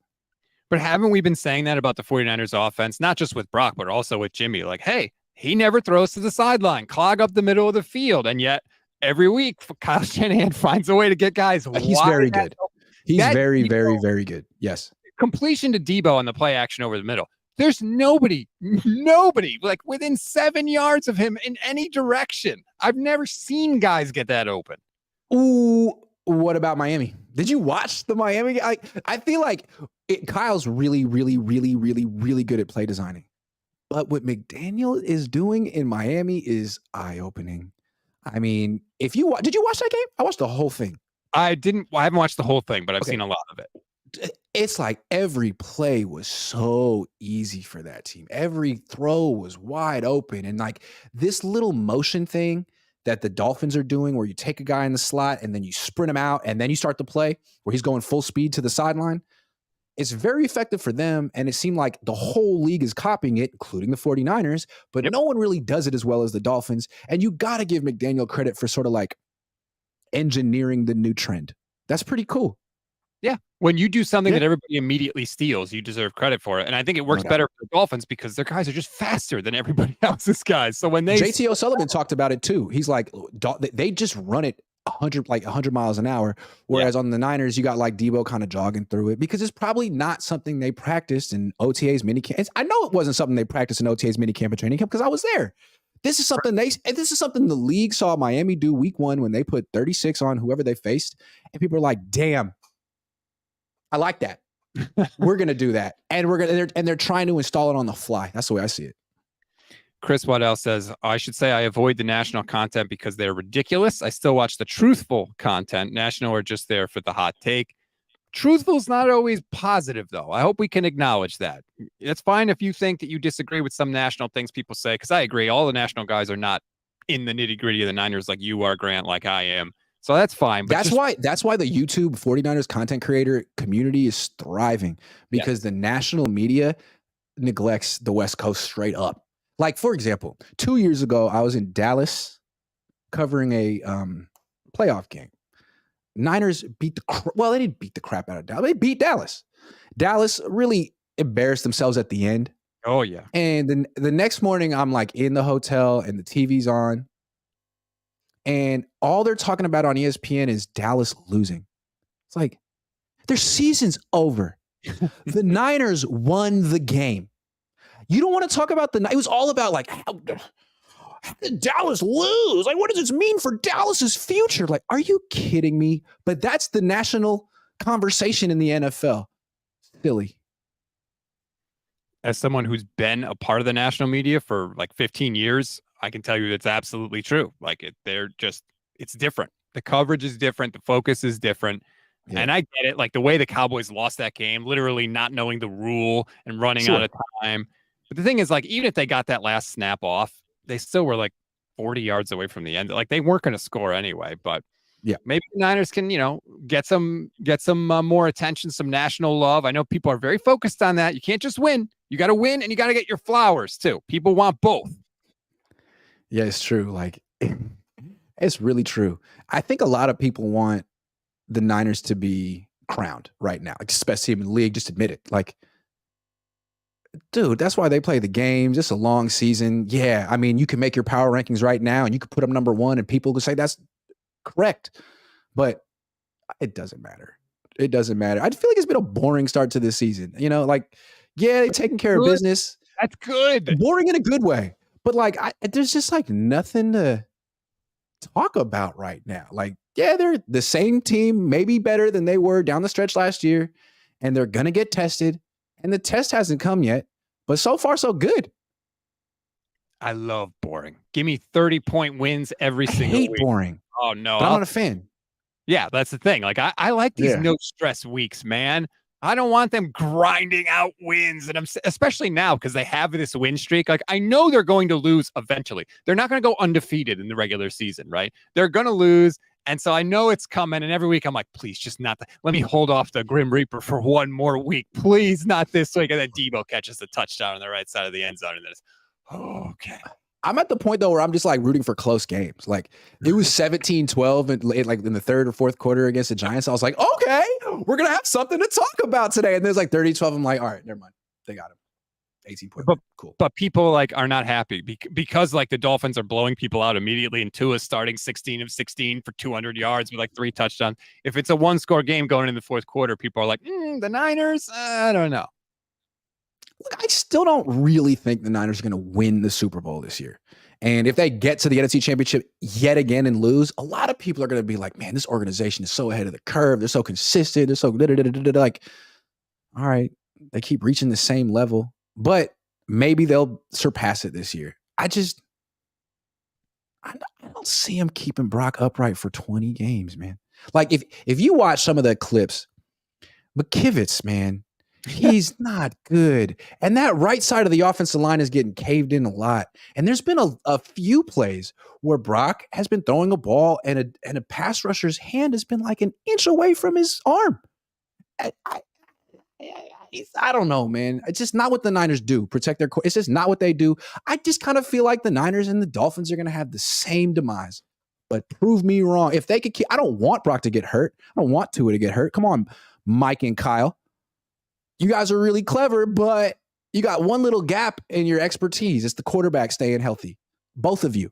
But haven't we been saying that about the 49ers offense, not just with Brock, but also with Jimmy? Like, hey, he never throws to the sideline, clog up the middle of the field. And yet, every week, Kyle Shanahan finds a way to get guys. He's very good. He's very, very, very good. Yes. Completion to Debo on the play action over the middle. There's nobody like within 7 yards of him in any direction. I've never seen guys get that open. Ooh, what about Miami? Did you watch the Miami? I feel like Kyle's really, really, really, really, really good at play designing. But what McDaniel is doing in Miami is eye-opening. I mean, did you watch that game? I watched the whole thing. I haven't watched the whole thing, but I've seen a lot of it. It's like every play was so easy for that team. Every throw was wide open. And like this little motion thing that the Dolphins are doing where you take a guy in the slot and then you sprint him out and then you start the play where he's going full speed to the sideline. It's very effective for them. And it seemed like the whole league is copying it, including the 49ers, but no one really does it as well as the Dolphins. And you got to give McDaniel credit for sort of like engineering the new trend. That's pretty cool. Yeah. When you do something that everybody immediately steals, you deserve credit for it. And I think it works better for the Dolphins because their guys are just faster than everybody else's guys. So when JT O'Sullivan talked about it too. He's like, they just run it 100 miles an hour. Whereas on the Niners, you got like Debo kind of jogging through it because it's probably not something they practiced in OTA's minicamp. I know it wasn't something they practiced in OTA's minicamp and training camp because I was there. This is something the league saw Miami do week 1 when they put 36 on whoever they faced. And people are like, damn, I like that. We're going to do that. And they're trying to install it on the fly. That's the way I see it. Chris Waddell says, I should say I avoid the national content because they're ridiculous. I still watch the truthful content. National are just there for the hot take. Truthful is not always positive, though. I hope we can acknowledge that. It's fine if you think that you disagree with some national things people say, because I agree. All the national guys are not in the nitty-gritty of the Niners like you are, Grant, like I am. So that's fine. But that's why the YouTube 49ers content creator community is thriving, because the national media neglects the West Coast straight up. Like, for example, 2 years ago, I was in Dallas covering a playoff game. Niners beat they didn't beat the crap out of Dallas. They beat Dallas. Dallas really embarrassed themselves at the end. Oh, yeah. And then the next morning, I'm like in the hotel and the TV's on. And all they're talking about on ESPN is Dallas losing. It's like, their season's over. The Niners won the game. You don't want to talk about it was all about like, how did Dallas lose? Like, what does this mean for Dallas's future? Like, are you kidding me? But that's the national conversation in the NFL. Silly. As someone who's been a part of the national media for like 15 years, I can tell you it's absolutely true. Like it's different. The coverage is different. The focus is different. Yeah. And I get it. Like the way the Cowboys lost that game, literally not knowing the rule and running out of time. But the thing is, like, even if they got that last snap off, they still were like 40 yards away from the end. Like they weren't going to score anyway, but yeah, maybe the Niners can, get some more attention, some national love. I know people are very focused on that. You can't just win. You got to win and you got to get your flowers too. People want both. Yeah, it's true. Like it's really true. I think a lot of people want the Niners to be crowned right now, like, especially in the league. Just admit it. Like, dude, that's why they play the games. It's a long season. Yeah, I mean, you can make your power rankings right now and you could put them number one and people will say that's correct. But it doesn't matter. It doesn't matter. I feel like it's been a boring start to this season. Like, yeah, they're taking care of business. That's good. Boring in a good way. But like, there's just like nothing to talk about right now. Like, yeah, they're the same team, maybe better than they were down the stretch last year, and they're going to get tested. And the test hasn't come yet, but so far, so good. I love boring. Give me 30-point wins every single week. Boring. Oh, no. But I'm not a fan. Yeah, that's the thing. Like, I like these no-stress weeks, man. I don't want them grinding out wins, and especially now because they have this win streak. Like, I know they're going to lose eventually. They're not going to go undefeated in the regular season, right? They're going to lose, and so I know it's coming. And every week I'm like, please, just not. Let me hold off the Grim Reaper for one more week, please, not this week. And then Debo catches the touchdown on the right side of the end zone, and then it's okay. I'm at the point, though, where I'm just like rooting for close games. Like it was 17-12 and like in the third or fourth quarter against the Giants. I was like, okay, we're going to have something to talk about today. And there's like 30-12. I'm like, all right, never mind. They got him. 18 points. Cool. But people like are not happy because like the Dolphins are blowing people out immediately. And Tua's starting 16 of 16 for 200 yards with like 3 touchdowns. If it's a 1-score game going in the fourth quarter, people are like, the Niners, I don't know. Look, I still don't really think the Niners are going to win the Super Bowl this year. And if they get to the NFC Championship yet again and lose, a lot of people are going to be like, man, this organization is so ahead of the curve. They're so consistent. They're so like, all right, they keep reaching the same level, but maybe they'll surpass it this year. I don't see them keeping Brock upright for 20 games, man. Like if you watch some of the clips, McKivitz, man, he's not good. And that right side of the offensive line is getting caved in a lot. And there's been a few plays where Brock has been throwing a ball and a pass rusher's hand has been like an inch away from his arm. I don't know, man. It's just not what the Niners do. Protect their core. It's just not what they do. I just kind of feel like the Niners and the Dolphins are going to have the same demise. But prove me wrong. If they could I don't want Brock to get hurt. I don't want Tua to get hurt. Come on, Mike and Kyle. You guys are really clever, but you got one little gap in your expertise. It's the quarterback staying healthy. Both of you.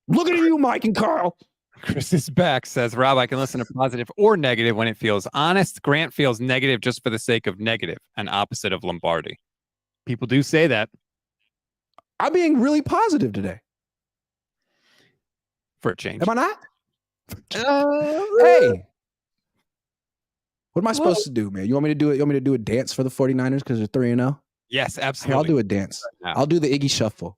Look at you, Mike and Carl. Chris is back, says, Rob, I can listen to positive or negative when it feels honest. Grant feels negative just for the sake of negative, an opposite of Lombardi. People do say that. I'm being really positive today. For a change. Am I not? Hey. What am I supposed to do, man? You want me to do it? You want me to do a dance for the 49ers because they're 3-0? Yes, absolutely. Hey, I'll do a dance. I'll do the Iggy Shuffle.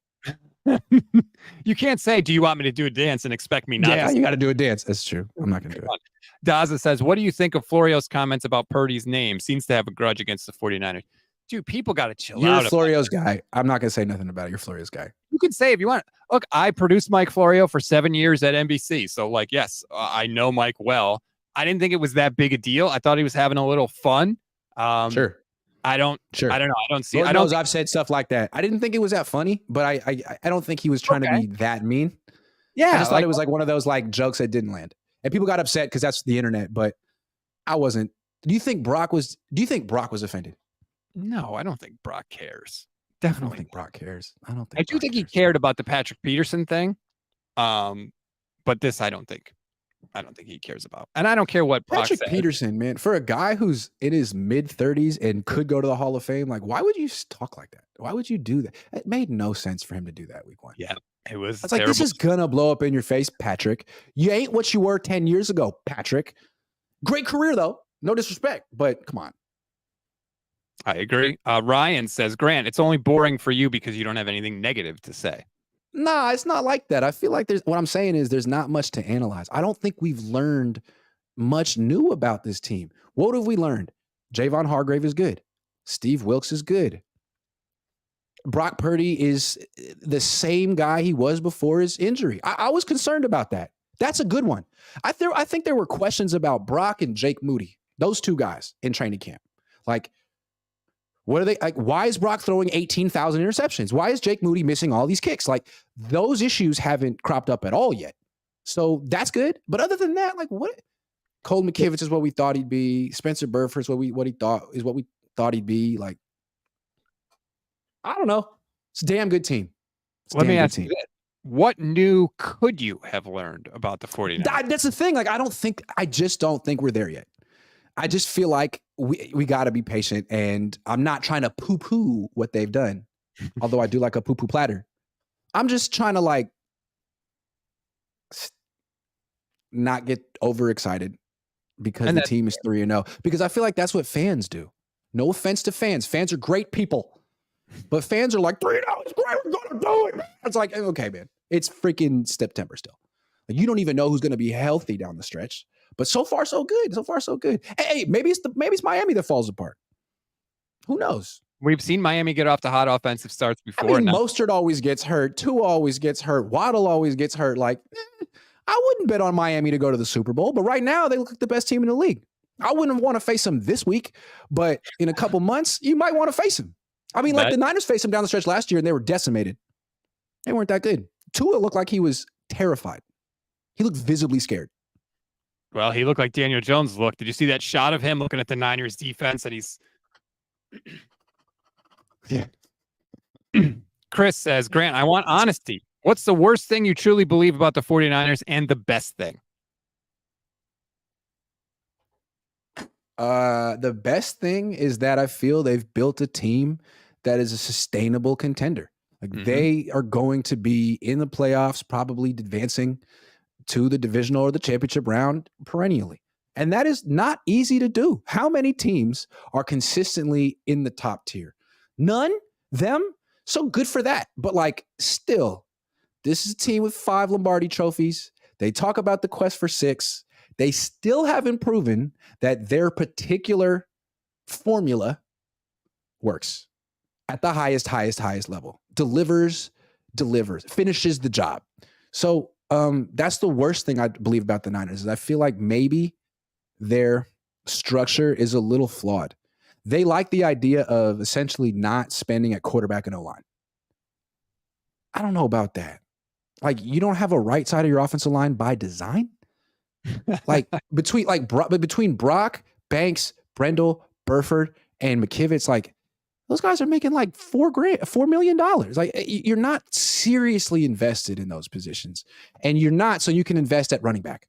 You can't say, do you want me to do a dance and expect me not to? Yeah, you got to do a dance. That's true. I'm not going to do it. Daza says, what do you think of Florio's comments about Purdy's name? Seems to have a grudge against the 49ers. Dude, people got to chill out. You're Florio's guy. I'm not going to say nothing about it. You're Florio's guy. You can say if you want. Look, I produced Mike Florio for 7 years at NBC. So, like, yes, I know Mike well. I didn't think it was that big a deal. I thought he was having a little fun. Sure. I don't know. I don't see. Lord knows I've said stuff like that. I didn't think it was that funny, but I don't think he was trying to be that mean. Yeah, I just thought it was like one of those like jokes that didn't land. And people got upset because that's the internet, but I wasn't. Do you think Brock was offended? No, I don't think Brock cares. Definitely. I don't think Brock cares. I do think he cared about the Patrick Peterson thing. But this I don't think he cares about. And I don't care what Brock Patrick Peterson, man, for a guy who's in his mid-30s and could go to the Hall of Fame, like, why would you talk like that? Why would you do that? It made no sense for him to do that week 1. Yeah, it was. It's like, this is gonna blow up in your face, Patrick. You ain't what you were 10 years ago, Patrick. Great career, though. No disrespect, but come on. I agree. Ryan says, Grant, it's only boring for you because you don't have anything negative to say. Nah, it's not like that. I feel like what I'm saying is there's not much to analyze. I don't think we've learned much new about this team. What have we learned? Javon Hardgrave is good. Steve Wilkes is good. Brock Purdy is the same guy he was before his injury. I was concerned about that. That's a good one. I think there were questions about Brock and Jake Moody, those two guys in training camp. Like, what are they like? Why is Brock throwing 18,000 interceptions? Why is Jake Moody missing all these kicks? Like, those issues haven't cropped up at all yet. So that's good. But other than that, like, what? Cole McKivitz is what we thought he'd be. Spencer Burford is what we thought he'd be. Like, I don't know. It's a damn good team. Let me ask you this. What new could you have learned about the 49ers? That's the thing. Like, I just don't think we're there yet. I just feel like we got to be patient, and I'm not trying to poo-poo what they've done, although I do like a poo-poo platter. I'm just trying to, like, not get overexcited because the team is 3-0, because I feel like that's what fans do. No offense to fans. Fans are great people, but fans are like, 3-0 is great, we're going to do it. It's like, okay, man, it's freaking September still. Like, you don't even know who's going to be healthy down the stretch. But so far, so good. So far, so good. Hey, maybe it's Miami that falls apart. Who knows? We've seen Miami get off to hot offensive starts before. I mean, Mostert always gets hurt. Tua always gets hurt. Waddle always gets hurt. Like, I wouldn't bet on Miami to go to the Super Bowl, but right now they look like the best team in the league. I wouldn't want to face them this week, but in a couple months, you might want to face them. I mean, like the Niners faced them down the stretch last year, and they were decimated. They weren't that good. Tua looked like he was terrified. He looked visibly scared. Well, he looked like Daniel Jones looked. Did you see that shot of him looking at the Niners defense? And he's yeah. Chris says, Grant, I want honesty. What's the worst thing you truly believe about the 49ers and the best thing? The best thing is that I feel they've built a team that is a sustainable contender. Like, they are going to be in the playoffs, probably advancing to the divisional or the championship round perennially. And that is not easy to do. How many teams are consistently in the top tier? None? Them? So good for that. But, like, still, this is a team with 5 Lombardi trophies. They talk about the quest for 6. They still haven't proven that their particular formula works at the highest level. Delivers, finishes the job. So, that's the worst thing I believe about the Niners is I feel like maybe their structure is a little flawed. They like the idea of essentially not spending at quarterback and O-line. I don't know about that. Like, you don't have a right side of your offensive line by design. Like, between Brock, Banks, Brendel, Burford, and McKivitz, like, those guys are making like $4 million. Like, you're not seriously invested in those positions, and you're not. So you can invest at running back,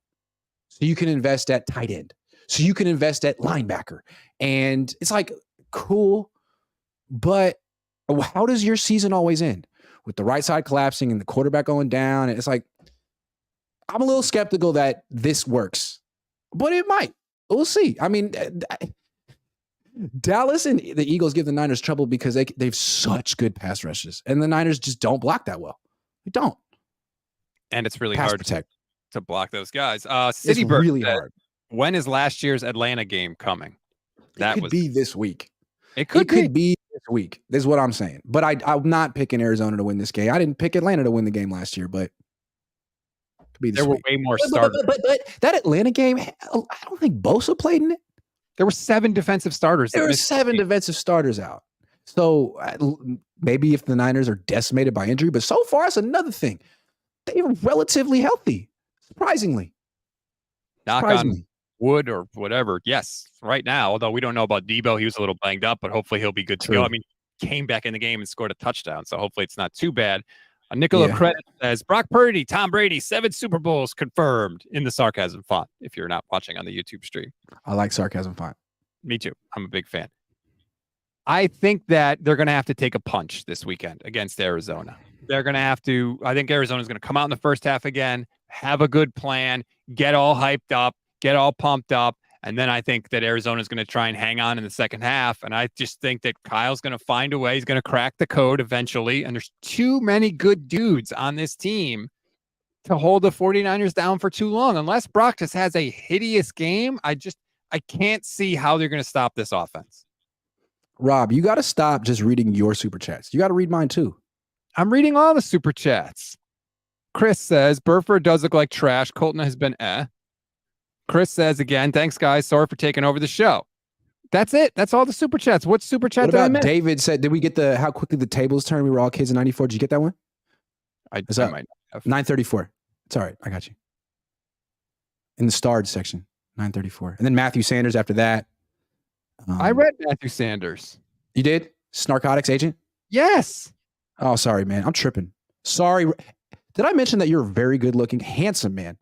so you can invest at tight end, so you can invest at linebacker, and it's like, cool. But how does your season always end? With the right side collapsing and the quarterback going down? It's like, I'm a little skeptical that this works, but it might. We'll see. I mean, Dallas and the Eagles give the Niners trouble because they've such good pass rushes, and the Niners just don't block that well. They don't. And it's really pass hard protect to block those guys. It's really hard. When is last year's Atlanta game coming? That could be this week. It could be this week. This is what I'm saying. But I'm not picking Arizona to win this game. I didn't pick Atlanta to win the game last year, but it could be this week. There were way more starters. But that Atlanta game, I don't think Bosa played in it. There were 7 defensive starters. There were 7 defensive starters out. So maybe if the Niners are decimated by injury, but so far, that's another thing. They were relatively healthy, surprisingly. knock on wood or whatever. Yes, right now, although we don't know about Debo. He was a little banged up, but hopefully he'll be good to go. I mean, came back in the game and scored a touchdown, so hopefully it's not too bad. Nicola Credit says, Brock Purdy, Tom Brady, 7 Super Bowls confirmed in the sarcasm font, if you're not watching on the YouTube stream. I like sarcasm font. Me too. I'm a big fan. I think that they're going to have to take a punch this weekend against Arizona. They're going to have to, I think Arizona's going to come out in the first half again, have a good plan, get all hyped up, get all pumped up. And then I think that Arizona is going to try and hang on in the second half. And I just think that Kyle's going to find a way. He's going to crack the code eventually. And there's too many good dudes on this team to hold the 49ers down for too long. Unless Brock just has a hideous game, I can't see how they're going to stop this offense. Rob, you got to stop just reading your super chats. You got to read mine too. I'm reading all the super chats. Chris says, Burford does look like trash. Colton has been Chris says again, thanks, guys. Sorry for taking over the show. That's it. That's all the super chats. What super chat did I miss? David said, did we get how quickly the tables turned? We were all kids in 94. Did you get that one? I might have. 934. It's all right. I got you. In the starred section, 934. And then Matthew Sanders after that. I read Matthew Sanders. You did? Narcotics agent? Yes. Oh, sorry, man. I'm tripping. Sorry. Did I mention that you're a very good looking, handsome man?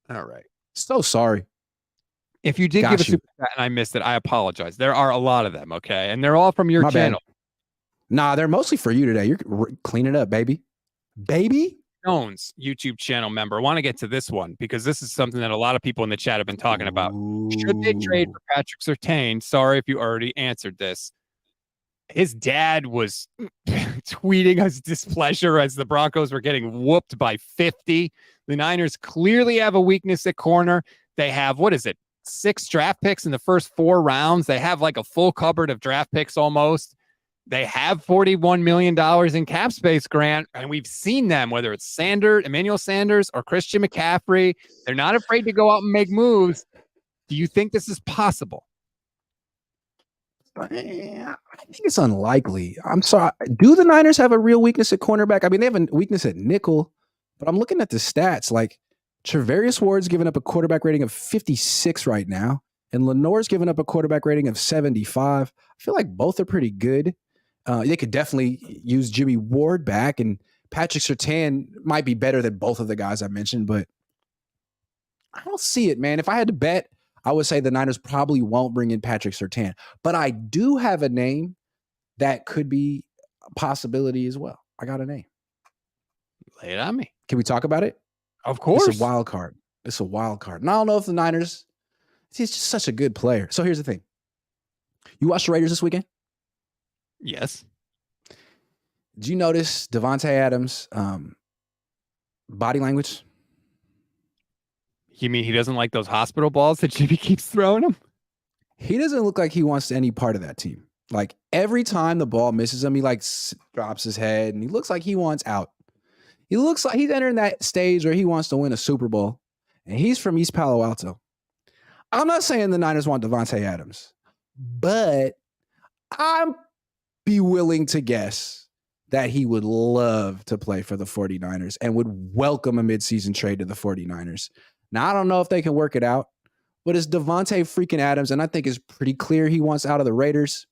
All right. So sorry. If you did give a super chat and I missed it, I apologize. There are a lot of them, okay? And they're all from your channel. Bad. Nah, they're mostly for you today. You're cleaning up, baby. Baby? Jones, YouTube channel member. I want to get to this one because this is something that a lot of people in the chat have been talking about. Should they trade for Patrick Surtain? Sorry if you already answered this. His dad was tweeting his displeasure as the Broncos were getting whooped by 50. The Niners clearly have a weakness at corner. They have, 6 draft picks in the first 4 rounds. They have like a full cupboard of draft picks almost. They have $41 million in cap space, Grant, and we've seen them, whether it's Emmanuel Sanders or Christian McCaffrey. They're not afraid to go out and make moves. Do you think this is possible? I think it's unlikely. I'm sorry. Do the Niners have a real weakness at cornerback? I mean, they have a weakness at nickel, but I'm looking at the stats. Like, Travarius Ward's given up a quarterback rating of 56 right now, and Lenore's given up a quarterback rating of 75. I feel like both are pretty good. They could definitely use Jimmy Ward back, and Patrick Surtain might be better than both of the guys I mentioned, but I don't see it, man. If I had to bet, I would say the Niners probably won't bring in Patrick Surtain, but I do have a name that could be a possibility as well. I got a name. Lay it on me. Can we talk about it? Of course. It's a wild card. And I don't know if the Niners, he's just such a good player. So here's the thing. You watched the Raiders this weekend? Yes. Did you notice Devonte Adams' body language? You mean he doesn't like those hospital balls that Jimmy keeps throwing him? He doesn't look like he wants any part of that team. Like every time the ball misses him, he drops his head and he looks like he wants out. He looks like he's entering that stage where he wants to win a Super Bowl, and he's from East Palo Alto. I'm not saying the Niners want Devonte Adams, but I'm be willing to guess that he would love to play for the 49ers and would welcome a midseason trade to the 49ers. Now, I don't know if they can work it out, but it's Devonte freaking Adams, and I think it's pretty clear he wants out of the Raiders.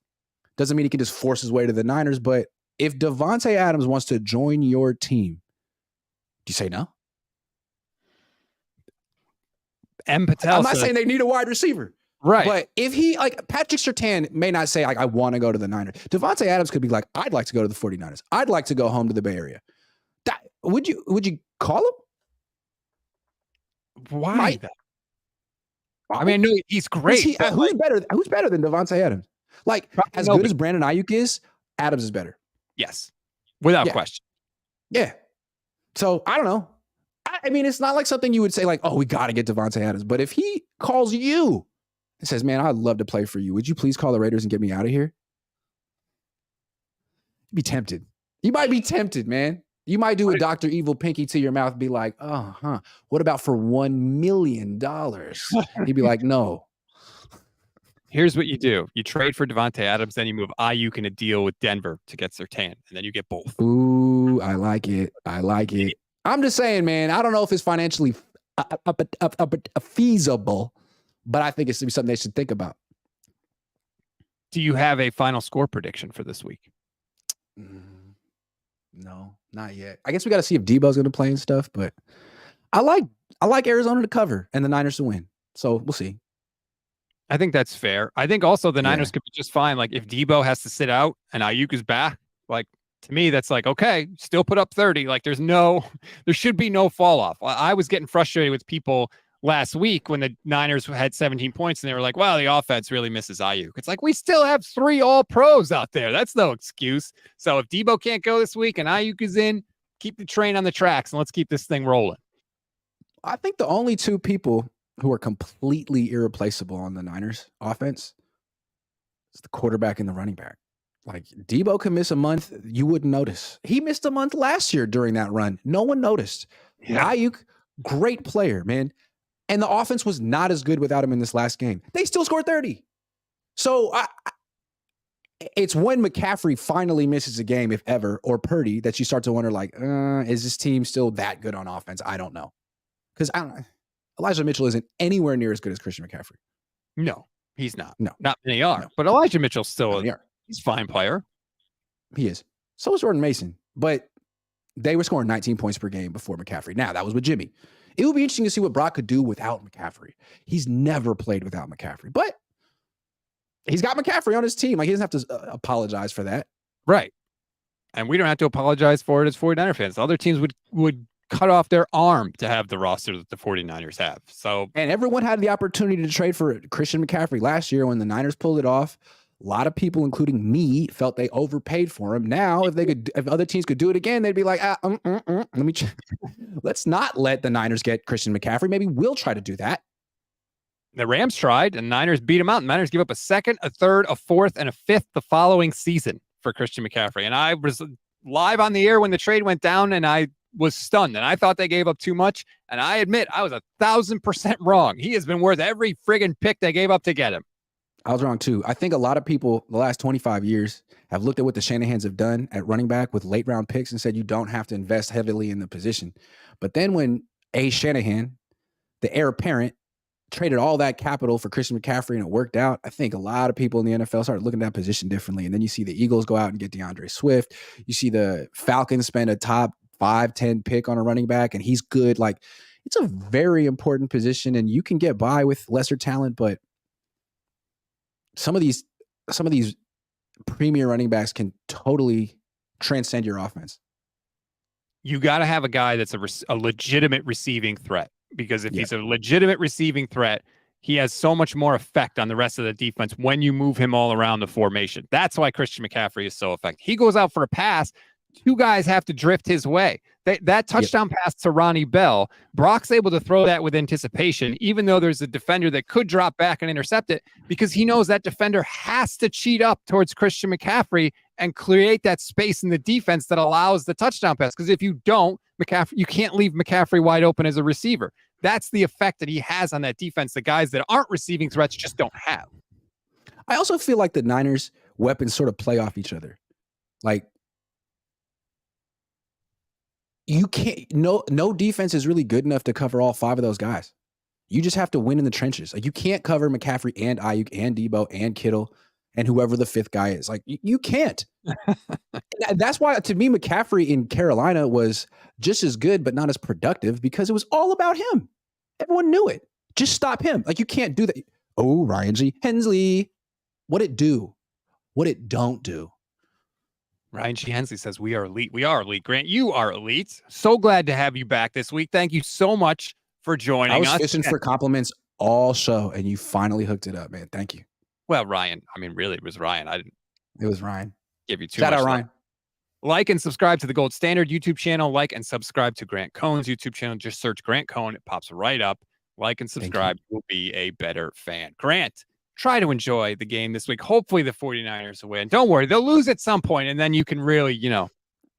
Doesn't mean he can just force his way to the Niners, but if Devonte Adams wants to join your team, do you say no? M. Patel. I'm not saying they need a wide receiver. Right. But if he, Patrick Surtain may not say, I want to go to the Niners. Devonte Adams could be like, I'd like to go to the 49ers. I'd like to go home to the Bay Area. Would you call him? Why? I mean, I know he's great. Who's better than Devonte Adams? As good as Brandon Ayuk is, Adams is better. Yes. Without question. Yeah. So, I don't know. I mean, it's not like something you would say we got to get Devonte Adams. But if he calls you and says, man, I'd love to play for you, would you please call the Raiders and get me out of here? You'd be tempted. You might be tempted, man. You might do a Dr. Evil pinky to your mouth and be like, what about for $1 million? You'd be like, no. Here's what you do. You trade for Devonte Adams, then you move Ayuk in a deal with Denver to get Surtain, and then you get both. Ooh, I like it. I'm just saying, man, I don't know if it's financially feasible, but I think it's something they should think about. Do you have a final score prediction for this week? No, not yet. I guess we got to see if Debo's going to play and stuff, but I like Arizona to cover and the Niners to win. So we'll see. I think that's fair. I think also the Niners could be just fine. Like if Debo has to sit out and Ayuk is back, like to me, that's like, okay, still put up 30. Like there should be no fall off. I was getting frustrated with people last week when the Niners had 17 points and they were like, wow, the offense really misses Ayuk. It's like, we still have 3 all pros out there. That's no excuse. So if Debo can't go this week and Ayuk is in, keep the train on the tracks and let's keep this thing rolling. I think the only 2 people who are completely irreplaceable on the Niners offense is the quarterback and the running back. Like Debo can miss a month. You wouldn't notice. He missed a month last year during that run. No one noticed. Yeah. Ayuk, great player, man. And the offense was not as good without him in this last game. They still scored 30. So it's when McCaffrey finally misses a game, if ever, or Purdy, that you start to wonder, like, is this team still that good on offense? I don't know. Because Elijah Mitchell isn't anywhere near as good as Christian McCaffrey. No, he's not. No. Not many are. No. But Elijah Mitchell's still he's a fine player. He is. So is Jordan Mason. But they were scoring 19 points per game before McCaffrey. Now, that was with Jimmy. It would be interesting to see what Brock could do without McCaffrey. He's never played without McCaffrey. But he's got McCaffrey on his team. Like, he doesn't have to apologize for that. Right. And we don't have to apologize for it as 49er fans. Other teams would cut off their arm to have the roster that the 49ers have. So, and everyone had the opportunity to trade for Christian McCaffrey last year when the Niners pulled it off. A lot of people, including me, felt they overpaid for him. Now, if other teams could do it again, they'd be like, let's not let the Niners get Christian McCaffrey. Maybe we'll try to do that. The Rams tried, and Niners beat them out. The Niners gave up a second, a third, a fourth, and a fifth the following season for Christian McCaffrey. And I was live on the air when the trade went down, and I was stunned. And I thought they gave up too much. And I admit I was 1,000% wrong. He has been worth every friggin' pick they gave up to get him. I was wrong too. I think a lot of people the last 25 years have looked at what the Shanahans have done at running back with late round picks and said you don't have to invest heavily in the position. But then when A. Shanahan, the heir apparent, traded all that capital for Christian McCaffrey and it worked out, I think a lot of people in the NFL started looking at that position differently. And then you see the Eagles go out and get DeAndre Swift. You see the Falcons spend a top 5-10 pick on a running back and he's good. Like, it's a very important position and you can get by with lesser talent, but some of these premier running backs can totally transcend your offense. You got to have a guy that's a legitimate receiving threat, because if he's a legitimate receiving threat, he has so much more effect on the rest of the defense when you move him all around the formation. That's why Christian McCaffrey is so effective. He goes out for a pass, 2 guys have to drift his way. That touchdown pass to Ronnie Bell, Brock's able to throw that with anticipation, even though there's a defender that could drop back and intercept it, because he knows that defender has to cheat up towards Christian McCaffrey and create that space in the defense that allows the touchdown pass. Because if you don't, you can't leave McCaffrey wide open as a receiver. That's the effect that he has on that defense. The guys that aren't receiving threats just don't have. I also feel like the Niners' weapons sort of play off each other. Like, you can't, no defense is really good enough to cover all 5 of those guys. You just have to win in the trenches. Like, you can't cover McCaffrey and Ayuk and Debo and Kittle and whoever the 5th guy is. Like, you can't. That's why, to me, McCaffrey in Carolina was just as good, but not as productive, because it was all about him. Everyone knew it. Just stop him. Like, you can't do that. Oh, Ryan G. Hensley. What it do? What it don't do? Ryan G. Hensley says, we are elite. We are elite. Grant, you are elite. So glad to have you back this week. Thank you so much for joining us. I was fishing for compliments all show, and you finally hooked it up, man. Thank you. Well, Ryan, I mean, really, it was Ryan. It was Ryan. Give you too much. Shout out, Ryan. Like and subscribe to the Gold Standard YouTube channel. Like and subscribe to Grant Cohn's YouTube channel. Just search Grant Cohn. It pops right up. Like and subscribe. You'll be a better fan. Grant, try to enjoy the game this week. Hopefully the 49ers will win. Don't worry. They'll lose at some point, and then you can really,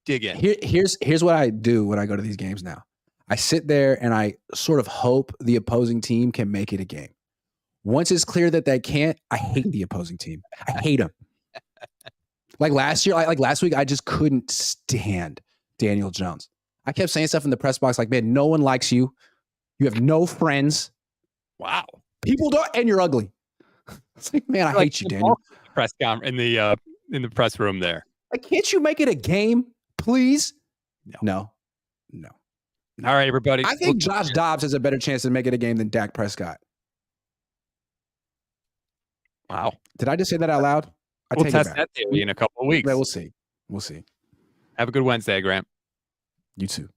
dig in. Here's what I do when I go to these games now. I sit there and I sort of hope the opposing team can make it a game. Once it's clear that they can't, I hate the opposing team. I hate them. Like last year, like last week, I just couldn't stand Daniel Jones. I kept saying stuff in the press box like, man, no one likes you. You have no friends. Wow. People don't, and you're ugly. It's like, man, I hate you, Daniel. In the press room there. Like, can't you make it a game, please? No. All right, everybody. I think Josh Dobbs has a better chance to make it a game than Dak Prescott. Wow. Did I just say that out loud? We'll test that theory in a couple of weeks. We'll see. Have a good Wednesday, Grant. You too.